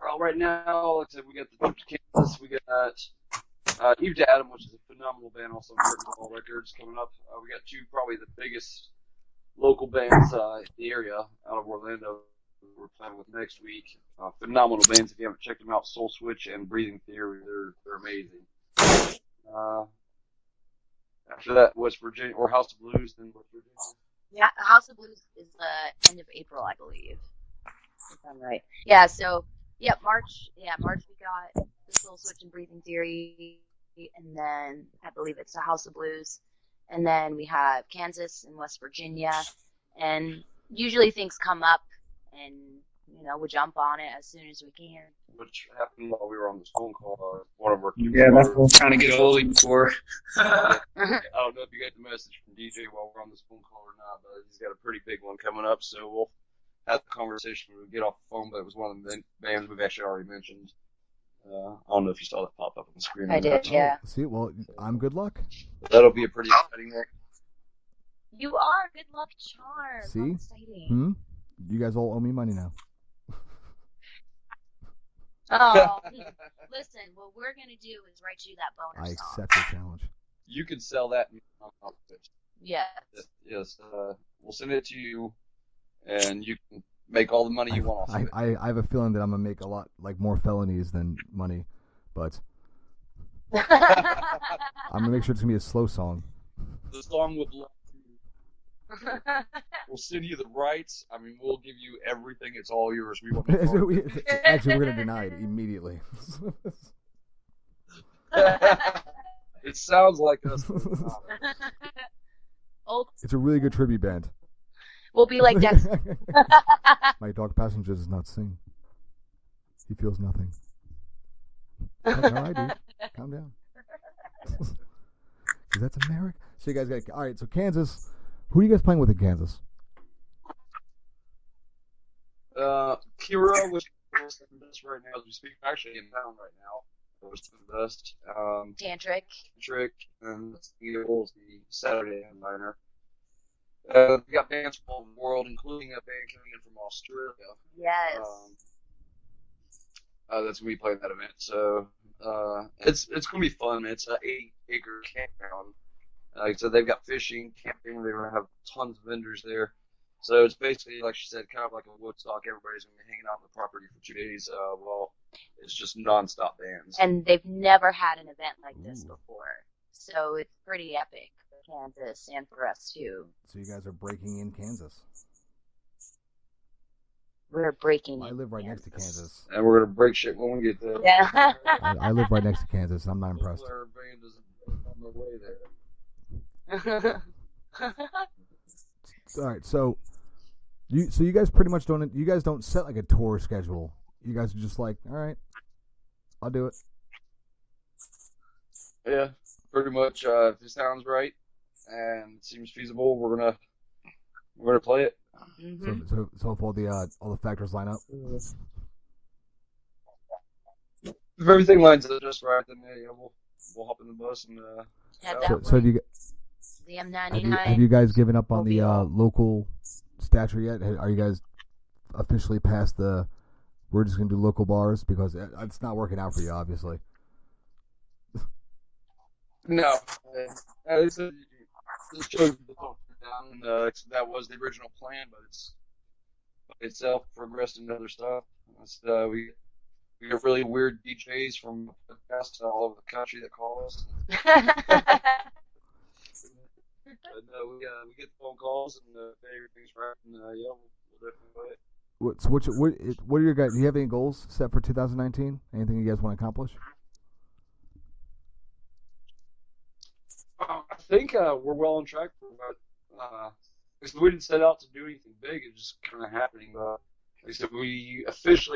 Well, right now, like I said, we got the trip to Kansas. We got Eve to Adam, which is a phenomenal band, also on Curtain Call Records, coming up. We got two probably the biggest local bands in the area out of Orlando we're playing with next week. Phenomenal bands. If you haven't checked them out, Soul Switch and Breathing Theory, they're amazing. After that, West Virginia, or House of Blues, then West Virginia. Yeah, House of Blues is the end of April, I believe. If I'm right. Yeah, so, March we got the Soul Switch and Breathing Theory, and then I believe it's the House of Blues, and then we have Kansas and West Virginia, and usually things come up, and, we jump on it as soon as we can. Which happened while we were on this phone call. One of our Yeah, that's what I'm trying to get a hold of you for. I don't know if you got the message from DJ while we're on this phone call or not, but he's got a pretty big one coming up, so we'll have the conversation when we get off the phone, but it was one of the bands we've actually already mentioned. I don't know if you saw that pop up on the screen. I did, yeah. See, well, I'm good luck. That'll be a pretty exciting one. You are. Good luck, charm. See? How exciting. You guys all owe me money now. Oh, listen, what we're going to do is write you that boner I song. accept the challenge. You can sell that. Yes. Yes, we'll send it to you, and you can make all the money you want off of it. I have a feeling that I'm going to make a lot, more felonies than money, but I'm going to make sure it's going to be a slow song. The song would love you. We'll send you the rights. I mean, we'll give you everything. It's all yours. We want the Actually, we're going to deny it immediately. It sounds like us. It's a really good tribute band. We'll be like that. My dog Passenger does not sing. He feels nothing. No, I do. Calm down. Because that's America. So you guys got... All right, so Kansas. Who are you guys playing with in Kansas? Kira, which is the best right now as we speak. Actually in town right now. It was the best. Tantric. Tantric, and Eagles, the Saturday headliner. We got bands from all over the world, including a band coming in from Australia. Yes. That's gonna be playing that event. So it's gonna be fun. It's an 8-acre campground. Like I said, they've got fishing, camping. They're gonna have tons of vendors there. So it's basically, like she said, kind of like a Woodstock. Everybody's gonna be hanging out on the property for 2 days. Well, it's just nonstop bands. And they've never had an event like this before, so it's pretty epic for Kansas and for us too. So you guys are breaking in Kansas. We're breaking. I live right next to Kansas. And we're gonna break shit when we get there. Yeah. I live right next to Kansas, and I'm not impressed. Our band is on the way there. All right, so you guys pretty much don't set like a tour schedule. You guys are just like, all right, I'll do it. Yeah, pretty much. If it sounds right and seems feasible, we're gonna play it. Mm-hmm. So if all the factors line up. If everything lines up just right, then we'll hop in the bus and So have you the M99. have you guys given up on the local stature yet? Are you guys officially past the we're just gonna do local bars, because it's not working out for you, obviously? No. This show's down, and that was the original plan, but it's itself progressed into other stuff. We have really weird DJs from podcasts all over the country that call us. But we get phone calls, and if everything's right, and we'll definitely play it. What are your guys? Do you have any goals set for 2019? Anything you guys want to accomplish? I think we're well on track for that. We didn't set out to do anything big; it's just kind of happening. Like I said,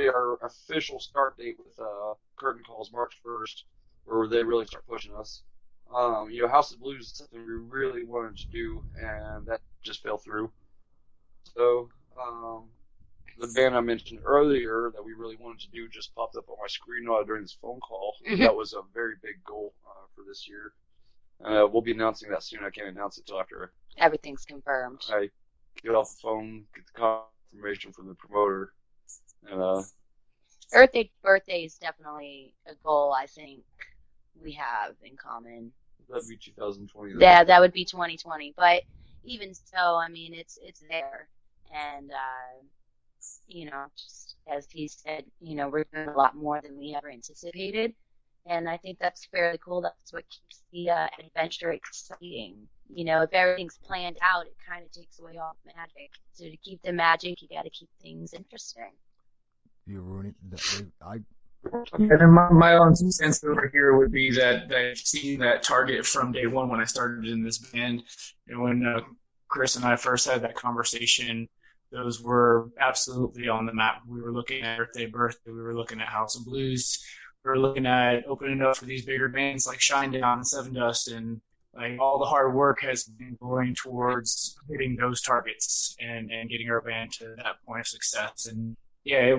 our official start date with Curtain Calls March 1st, where they really start pushing us. House of Blues is something we really wanted to do, and that just fell through. So, the band I mentioned earlier that we really wanted to do just popped up on my screen during this phone call. That was a very big goal for this year. We'll be announcing that soon. I can't announce it till after Everything's confirmed. I get off the phone, get the confirmation from the promoter. And Earth Day birthday is definitely a goal I think we have in common. that'd be 2020. Yeah, that would be 2020. But even so, I mean, it's there, and just as he said, we're doing a lot more than we ever anticipated. And I think that's fairly cool. That's what keeps the adventure exciting. If everything's planned out, it kind of takes away all the magic. So to keep the magic, you got to keep things interesting. You're ruining. And then my own 2 cents over here would be that I've seen that target from day one when I started in this band. When Chris and I first had that conversation, those were absolutely on the map. We were looking at Birthday, we were looking at House of Blues, we were looking at opening up for these bigger bands like Shinedown and Seven Dust, and like all the hard work has been going towards hitting those targets and getting our band to that point of success. And yeah,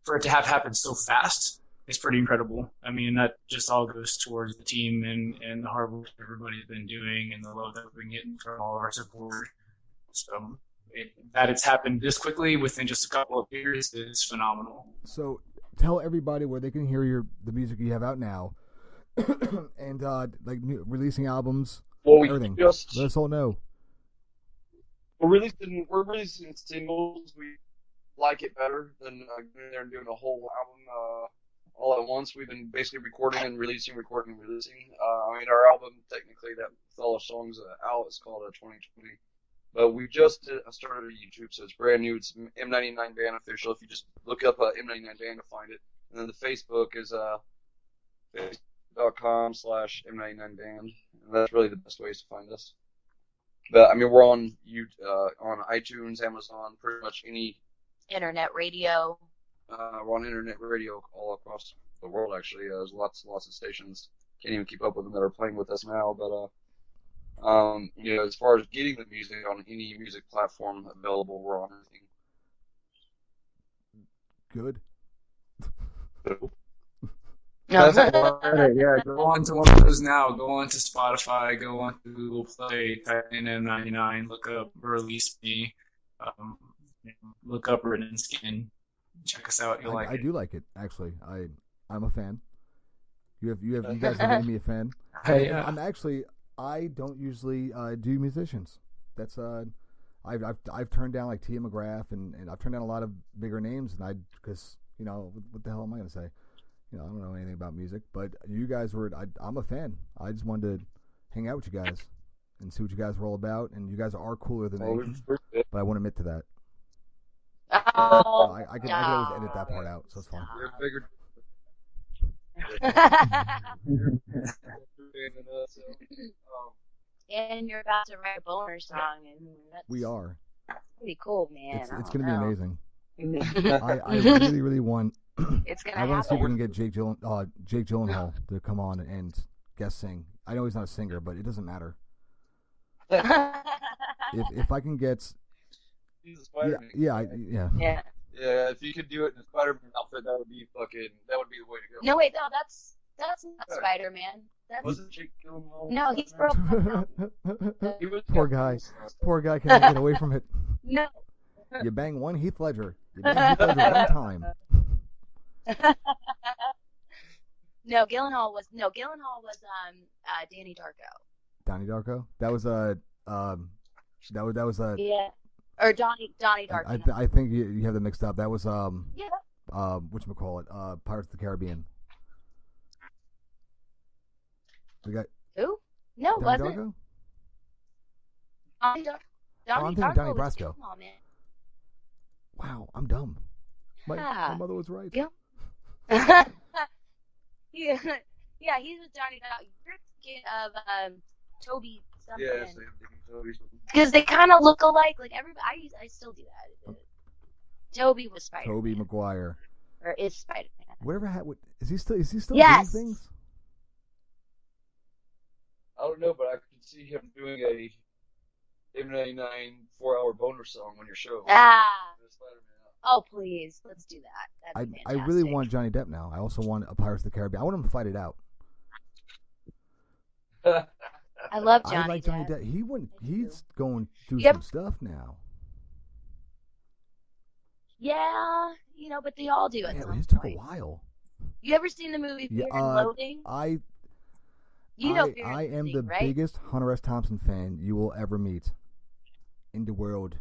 for it to have happened so fast, it's pretty incredible. I mean, that just all goes towards the team and the hard work everybody's been doing and the love that we've been getting from all of our support. So that it's happened this quickly within just a couple of years is phenomenal. So tell everybody where they can hear the music you have out now, and releasing albums, everything. Let us all know. We're releasing singles. We like it better than going there and doing a whole album all at once. We've been basically recording and releasing. Our album technically that with all the songs out is called 2020. But we just started a YouTube, so it's brand new. It's M99 Band Official. If you just look up M99 Band, you'll find it. And then the Facebook is facebook.com/M99 Band. And that's really the best ways to find us. But, we're on iTunes, Amazon, pretty much any... Internet radio. We're on internet radio all across the world, actually. There's lots of stations. Can't even keep up with them that are playing with us now, but... as far as getting the music on any music platform available, we're on everything. Good. Yeah, go on to one of those now. Go on to Spotify, go on to Google Play, type in M99, look up Release Me, look up Written Skin, check us out. You'll like it. I do like it, actually. I'm a fan. You guys have made me a fan. Hey, I don't usually do musicians. That's I've turned down like Tia McGrath and I've turned down a lot of bigger names because what the hell am I gonna say? I don't know anything about music. But you guys I'm a fan. I just wanted to hang out with you guys and see what you guys were all about. And you guys are cooler than me, but I won't admit to that. Oh, I can always edit that part out, so it's fine. We're bigger. And you're about to write a boner song, and that's We are. pretty cool, man. It's going to be amazing. amazing. I really, really want. It's gonna I want to see if we happen. can get Jake Gyllenhaal to come on and guest sing. I know he's not a singer, but it doesn't matter. If I can get. He's a Spider-Man. Yeah. Yeah. Yeah, if you could do it in a Spider-Man outfit, that would be the way to go. No, wait, no, that's not Spider-Man. Wasn't Jake Gyllenhaal? No, he's broke. He was Poor guy. Poor guy can't get away from it. No. You bang one Heath Ledger. You bang Heath Ledger one time. No, Gyllenhaal was Danny Darko. Donnie Darko. That was a. Yeah. Or Donnie Darko. I think you have them mixed up. That was Yeah. whatchamacallit, Pirates of the Caribbean. We got Who? No, it Donnie wasn't. Darko? Donnie I'm thinking Darko Donnie was Brasco. Gyllenhaal, man. Wow, I'm dumb. My Yeah. mother was right. Yeah. yeah, he's with Donnie Darko. You're thinking of Toby something. Yeah, so I'm thinking Toby. Because they kind of look alike. Like everybody, I still do that. Toby was Spider-Man. Tobey Maguire. Or is Spider-Man. Whatever is he still Yes. doing things? I don't know, but I could see him doing a M99 4-hour boner song on your show. Ah. Spider-Man. Oh, please. Let's do that. That'd be I really fantastic. want Johnny Depp now. I also want a Pirates of the Caribbean. I want him to fight it out. I love Johnny I like Johnny Depp. Depp. He's going through Yep. some stuff now. Yeah, but they all do at Yeah, some it took a point. while. You ever seen the movie Fear and Loathing? I You know Fear and am Loathing, the right? biggest Hunter S. Thompson fan you will ever meet in the world.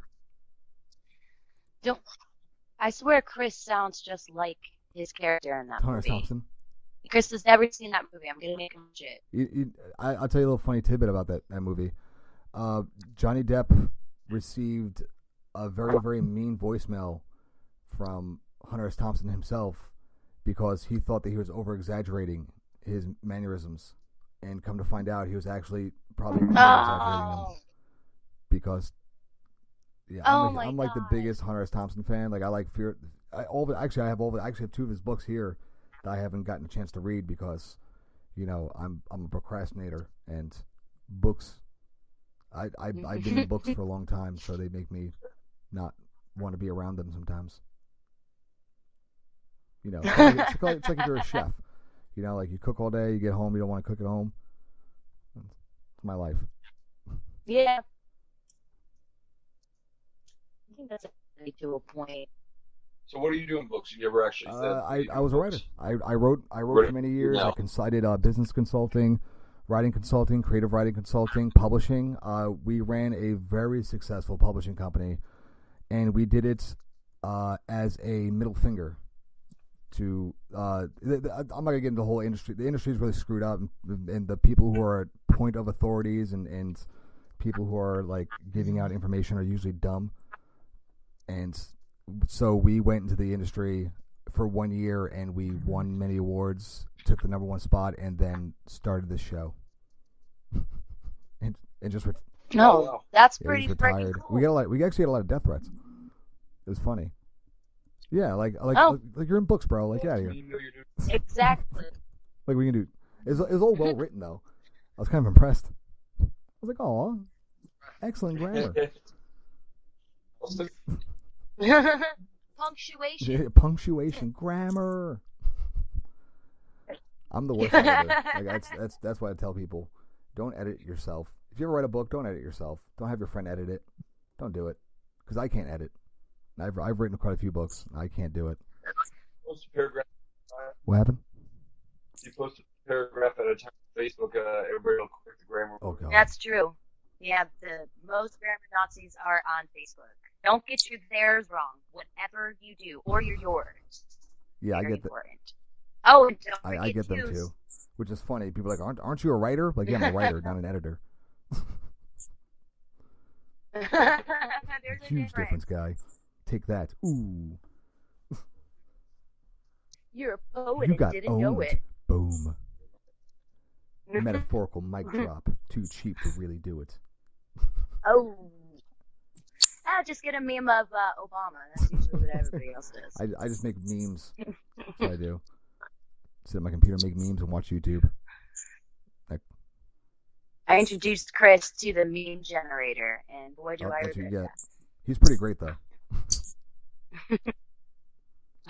I swear Chris sounds just like his character in that Hunter movie. Thompson. Chris has never seen that movie. I'm gonna make him watch it. I'll tell you a little funny tidbit about that movie. Johnny Depp received a very, very mean voicemail from Hunter S. Thompson himself because he thought that he was over-exaggerating his mannerisms. And come to find out, he was actually probably over-exaggerating them. Because, yeah, I'm like the biggest Hunter S. Thompson fan. Like, I like Fear... I have two of his books here that I haven't gotten a chance to read because, you know, I'm a procrastinator, and books... I've been in books for a long time, so they make me not want to be around them sometimes. You know, it's like if you're a chef. You know, like you cook all day, you get home, you don't want to cook at home. It's my life. Yeah. I think that's to a point. So what are you doing books? You never actually said. I was a writer. I wrote for many years. No. I did business consulting, writing consulting, creative writing consulting, publishing. We ran a very successful publishing company, and we did it as a middle finger to. I'm not gonna get into the whole industry. The industry is really screwed up, and the people who are at point of authorities and people who are like giving out information are usually dumb, and so we went into the industry for 1 year and we won many awards, took the #1 spot, and then started this show. and just That's yeah, pretty just freaking retired. cool. We actually had a lot of death threats. It was funny. Yeah, like you're in books, bro. Like, get out of here. Exactly. Like we can do. It's all well written though. I was kind of impressed. I was like, oh, excellent grammar. Punctuation. Yeah, punctuation, grammar. I'm the worst editor. Like that's why I tell people, don't edit yourself. If you ever write a book, don't edit yourself. Don't have your friend edit it. Don't do it, because I can't edit. I've written quite a few books. I can't do it. Post a paragraph. What happened? You post a paragraph at a time on Facebook. Everybody will correct the grammar. Oh god. That's true. Yeah, the most grammar Nazis are on Facebook. Don't get your theirs wrong. Whatever you do, or yours. Yeah, Very I get that. important. Oh, and don't forget I get them Jews. too, which is funny. People are like, aren't you a writer? Like, yeah, I'm a writer, not an editor. There's a Huge difference, guy. Take that. Ooh. You're a poet You and got didn't owned. know it. Boom. Metaphorical mic drop. Too cheap to really do it. Oh. Just get a meme of Obama. That's usually what everybody else does. I just make memes. That's what I do. Sit at my computer, make memes, and watch YouTube. I introduced Chris to the meme generator, and boy, do I That's what you regret get. He's pretty great, though.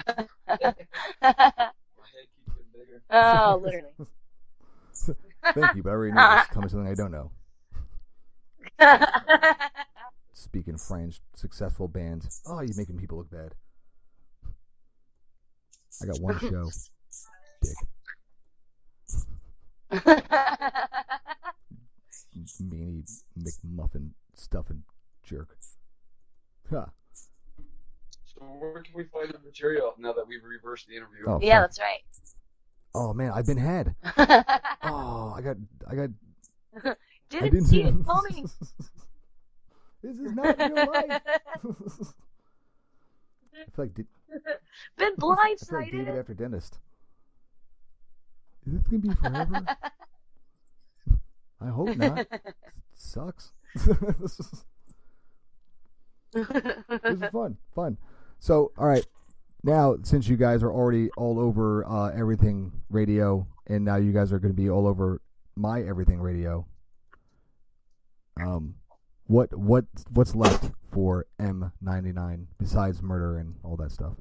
that. My head keeps getting bigger. Oh, literally. Thank you, but I already know this. Tell me something I don't know. Speaking French, successful bands. Oh, you're making people look bad. I got one show. Dick. Meanie McMuffin stuffing jerk. Huh. So where can we find the material now that we've reversed the interview? Oh, Yeah, fuck. that's right. Oh man, I've been had. Oh, I got. I Didn't see it coming. This is not real life. I feel like Been I feel like David blindsided. after dentist. Is this gonna be forever? I hope not. It sucks. This is fun. So, all right. Now, since you guys are already all over Everything Radio, and now you guys are going to be all over my Everything Radio, what's left for M99 besides murder and all that stuff?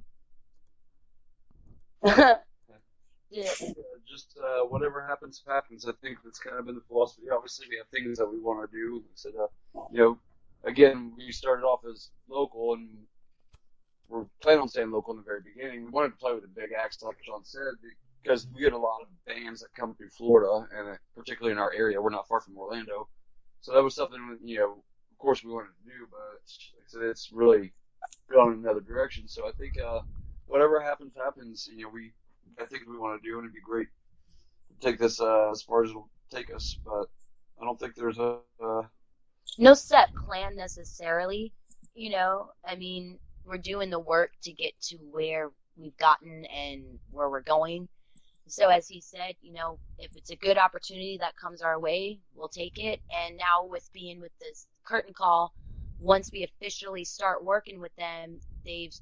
Yeah. Just whatever happens. I think that's kind of been the philosophy. Obviously, we have things that we want to do. So, again, we started off as local, and we're planning on staying local in the very beginning. We wanted to play with the big acts, like John said, because we get a lot of bands that come through Florida, and particularly in our area. We're not far from Orlando. So that was something, of course we wanted to do, but it's really gone in another direction. So I think whatever happens, happens. I think we want to do, and it'd be great to take this as far as it'll take us. But I don't think there's No set plan necessarily. I mean, we're doing the work to get to where we've gotten and where we're going. So as he said, if it's a good opportunity that comes our way, we'll take it. And now with this curtain call, once we officially start working with them, they've,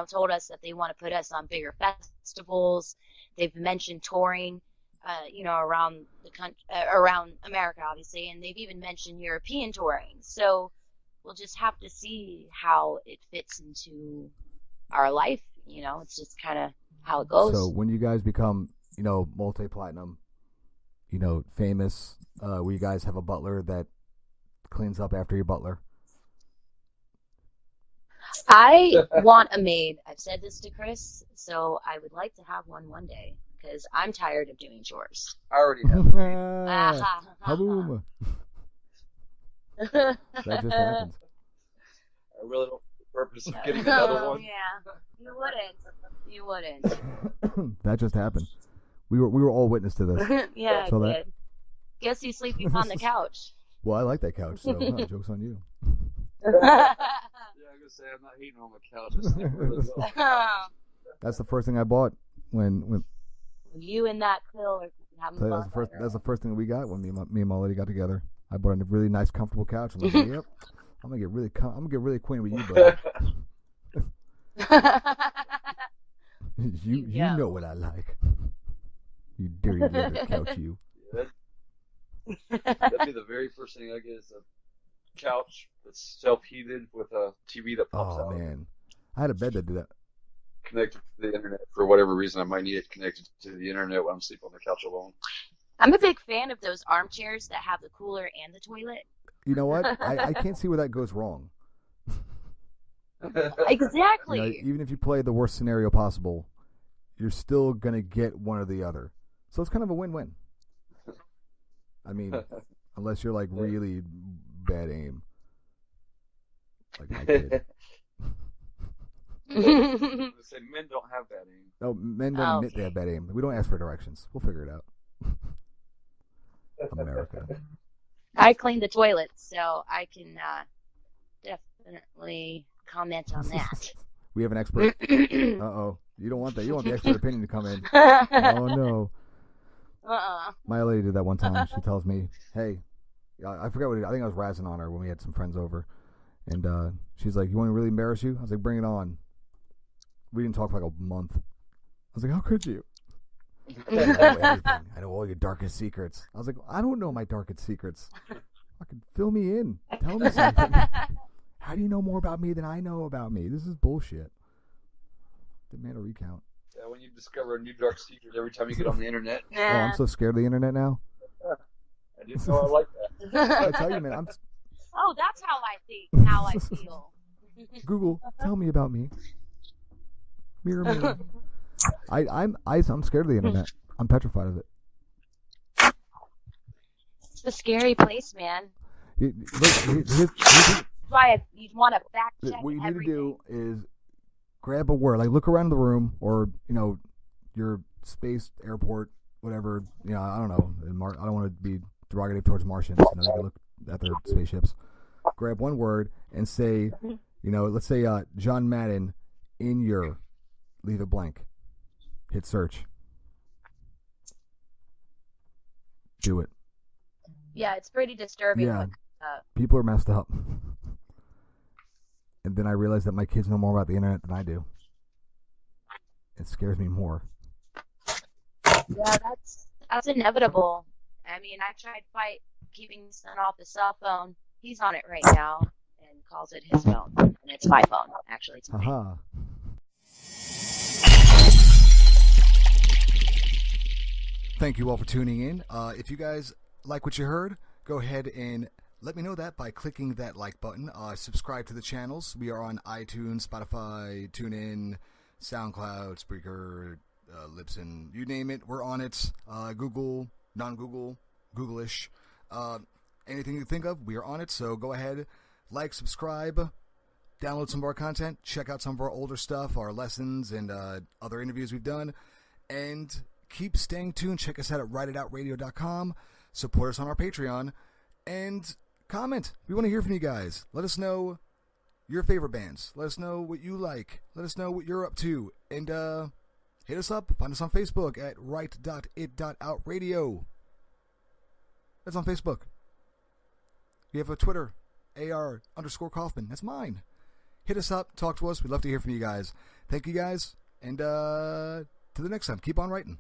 told us that they want to put us on bigger festivals. They've mentioned touring, around the country, around America, obviously, and they've even mentioned European touring. So we'll just have to see how it fits into our life. It's just kind of how it goes. So when you guys become, multi-platinum, famous, will you guys have a butler that cleans up after your butler? I want a maid. I've said this to Chris, so I would like to have one day because I'm tired of doing chores. I already have. Haboom. That just happened. I really don't have the purpose of getting another one. Yeah, you wouldn't. That just happened. We were all witness to this. Yeah, So I that- did. Guess he's sleeping on the couch. Well, I like that couch, so joke's on you. Yeah, I'm gonna say I'm not hating on the couch. I sleep really well. That's the first thing I bought when You and that pill are having fun. that's the first thing we got when me and my lady got together. I bought a really nice, comfortable couch. I'm like, yep, I'm gonna get really acquainted with you, bud. you know what I like. You dirty leather couch, you. That'd be the very first thing I get is a couch that's self-heated with a TV that pops Oh out. man, I had a bed that did that. Connected to the internet for whatever reason. I might need it connected to the internet when I'm sleeping on the couch alone. I'm a big fan of those armchairs that have the cooler and the toilet. You know what? I can't see where that goes wrong. Exactly. Even if you play the worst scenario possible, you're still gonna get one or the other. So it's kind of a win-win. I mean, unless you're like really bad aim, like my kid. I say men don't have that aim. No, men don't admit they have bad aim. We don't ask for directions. We'll figure it out. America. I clean the toilets, so I can definitely comment on that. We have an expert. Uh-oh. You don't want that. You want the expert opinion to come in. Oh, no. My lady did that one time. She tells me, hey, I forgot what I think I was razzing on her when we had some friends over. And she's like, you want me to really embarrass you? I was like, bring it on. We didn't talk for like a month. I was like, how could you? I know everything. I know all your darkest secrets. I was like, I don't know my darkest secrets. Fucking fill me in. Tell me something. How do you know more about me than I know about me? This is bullshit. Demand a recount. Yeah, when you discover a new dark secret every time you get on the internet. Oh, I'm so scared of the internet now. I didn't know I like that. I tell you, man, Oh, that's how I think. How I feel. Google, tell me about me. Mirror me. I'm scared of the internet. I'm petrified of it. It's a scary place, man. Here's That's why you want to fact check what you need everything. to do is grab a word, like look around the room, or your space, airport, whatever. I don't know. I don't want to be derogative towards Martians. They can look at their spaceships. Grab one word and say, let's say John Madden in your, leave it blank. Hit search. Do it. Yeah, it's pretty disturbing. Yeah. What, People are messed up. And then I realized that my kids know more about the internet than I do. It scares me more. yeah, that's inevitable. I mean, I tried keeping his son off the cell phone. He's on it right now and calls it his phone, and it's my phone. Actually, it's mine. Haha. Thank you all for tuning in. If you guys like what you heard, go ahead and let me know that by clicking that like button. Subscribe to the channels. We are on iTunes, Spotify, TuneIn, SoundCloud, Spreaker, Libsyn, you name it. We're on it. Google, non-Google, Google-ish. Anything you think of, we are on it. So go ahead, like, subscribe. download some of our content, check out some of our older stuff, our lessons, and other interviews we've done. And keep staying tuned. Check us out at writeitoutradio.com. Support us on our Patreon. And comment. We want to hear from you guys. Let us know your favorite bands. Let us know what you like. Let us know what you're up to. And hit us up. Find us on Facebook at write.it.outradio. That's on Facebook. We have a Twitter, AR_Kaufman. That's mine. Hit us up. Talk to us. We'd love to hear from you guys. Thank you guys. And to the next time. Keep on writing.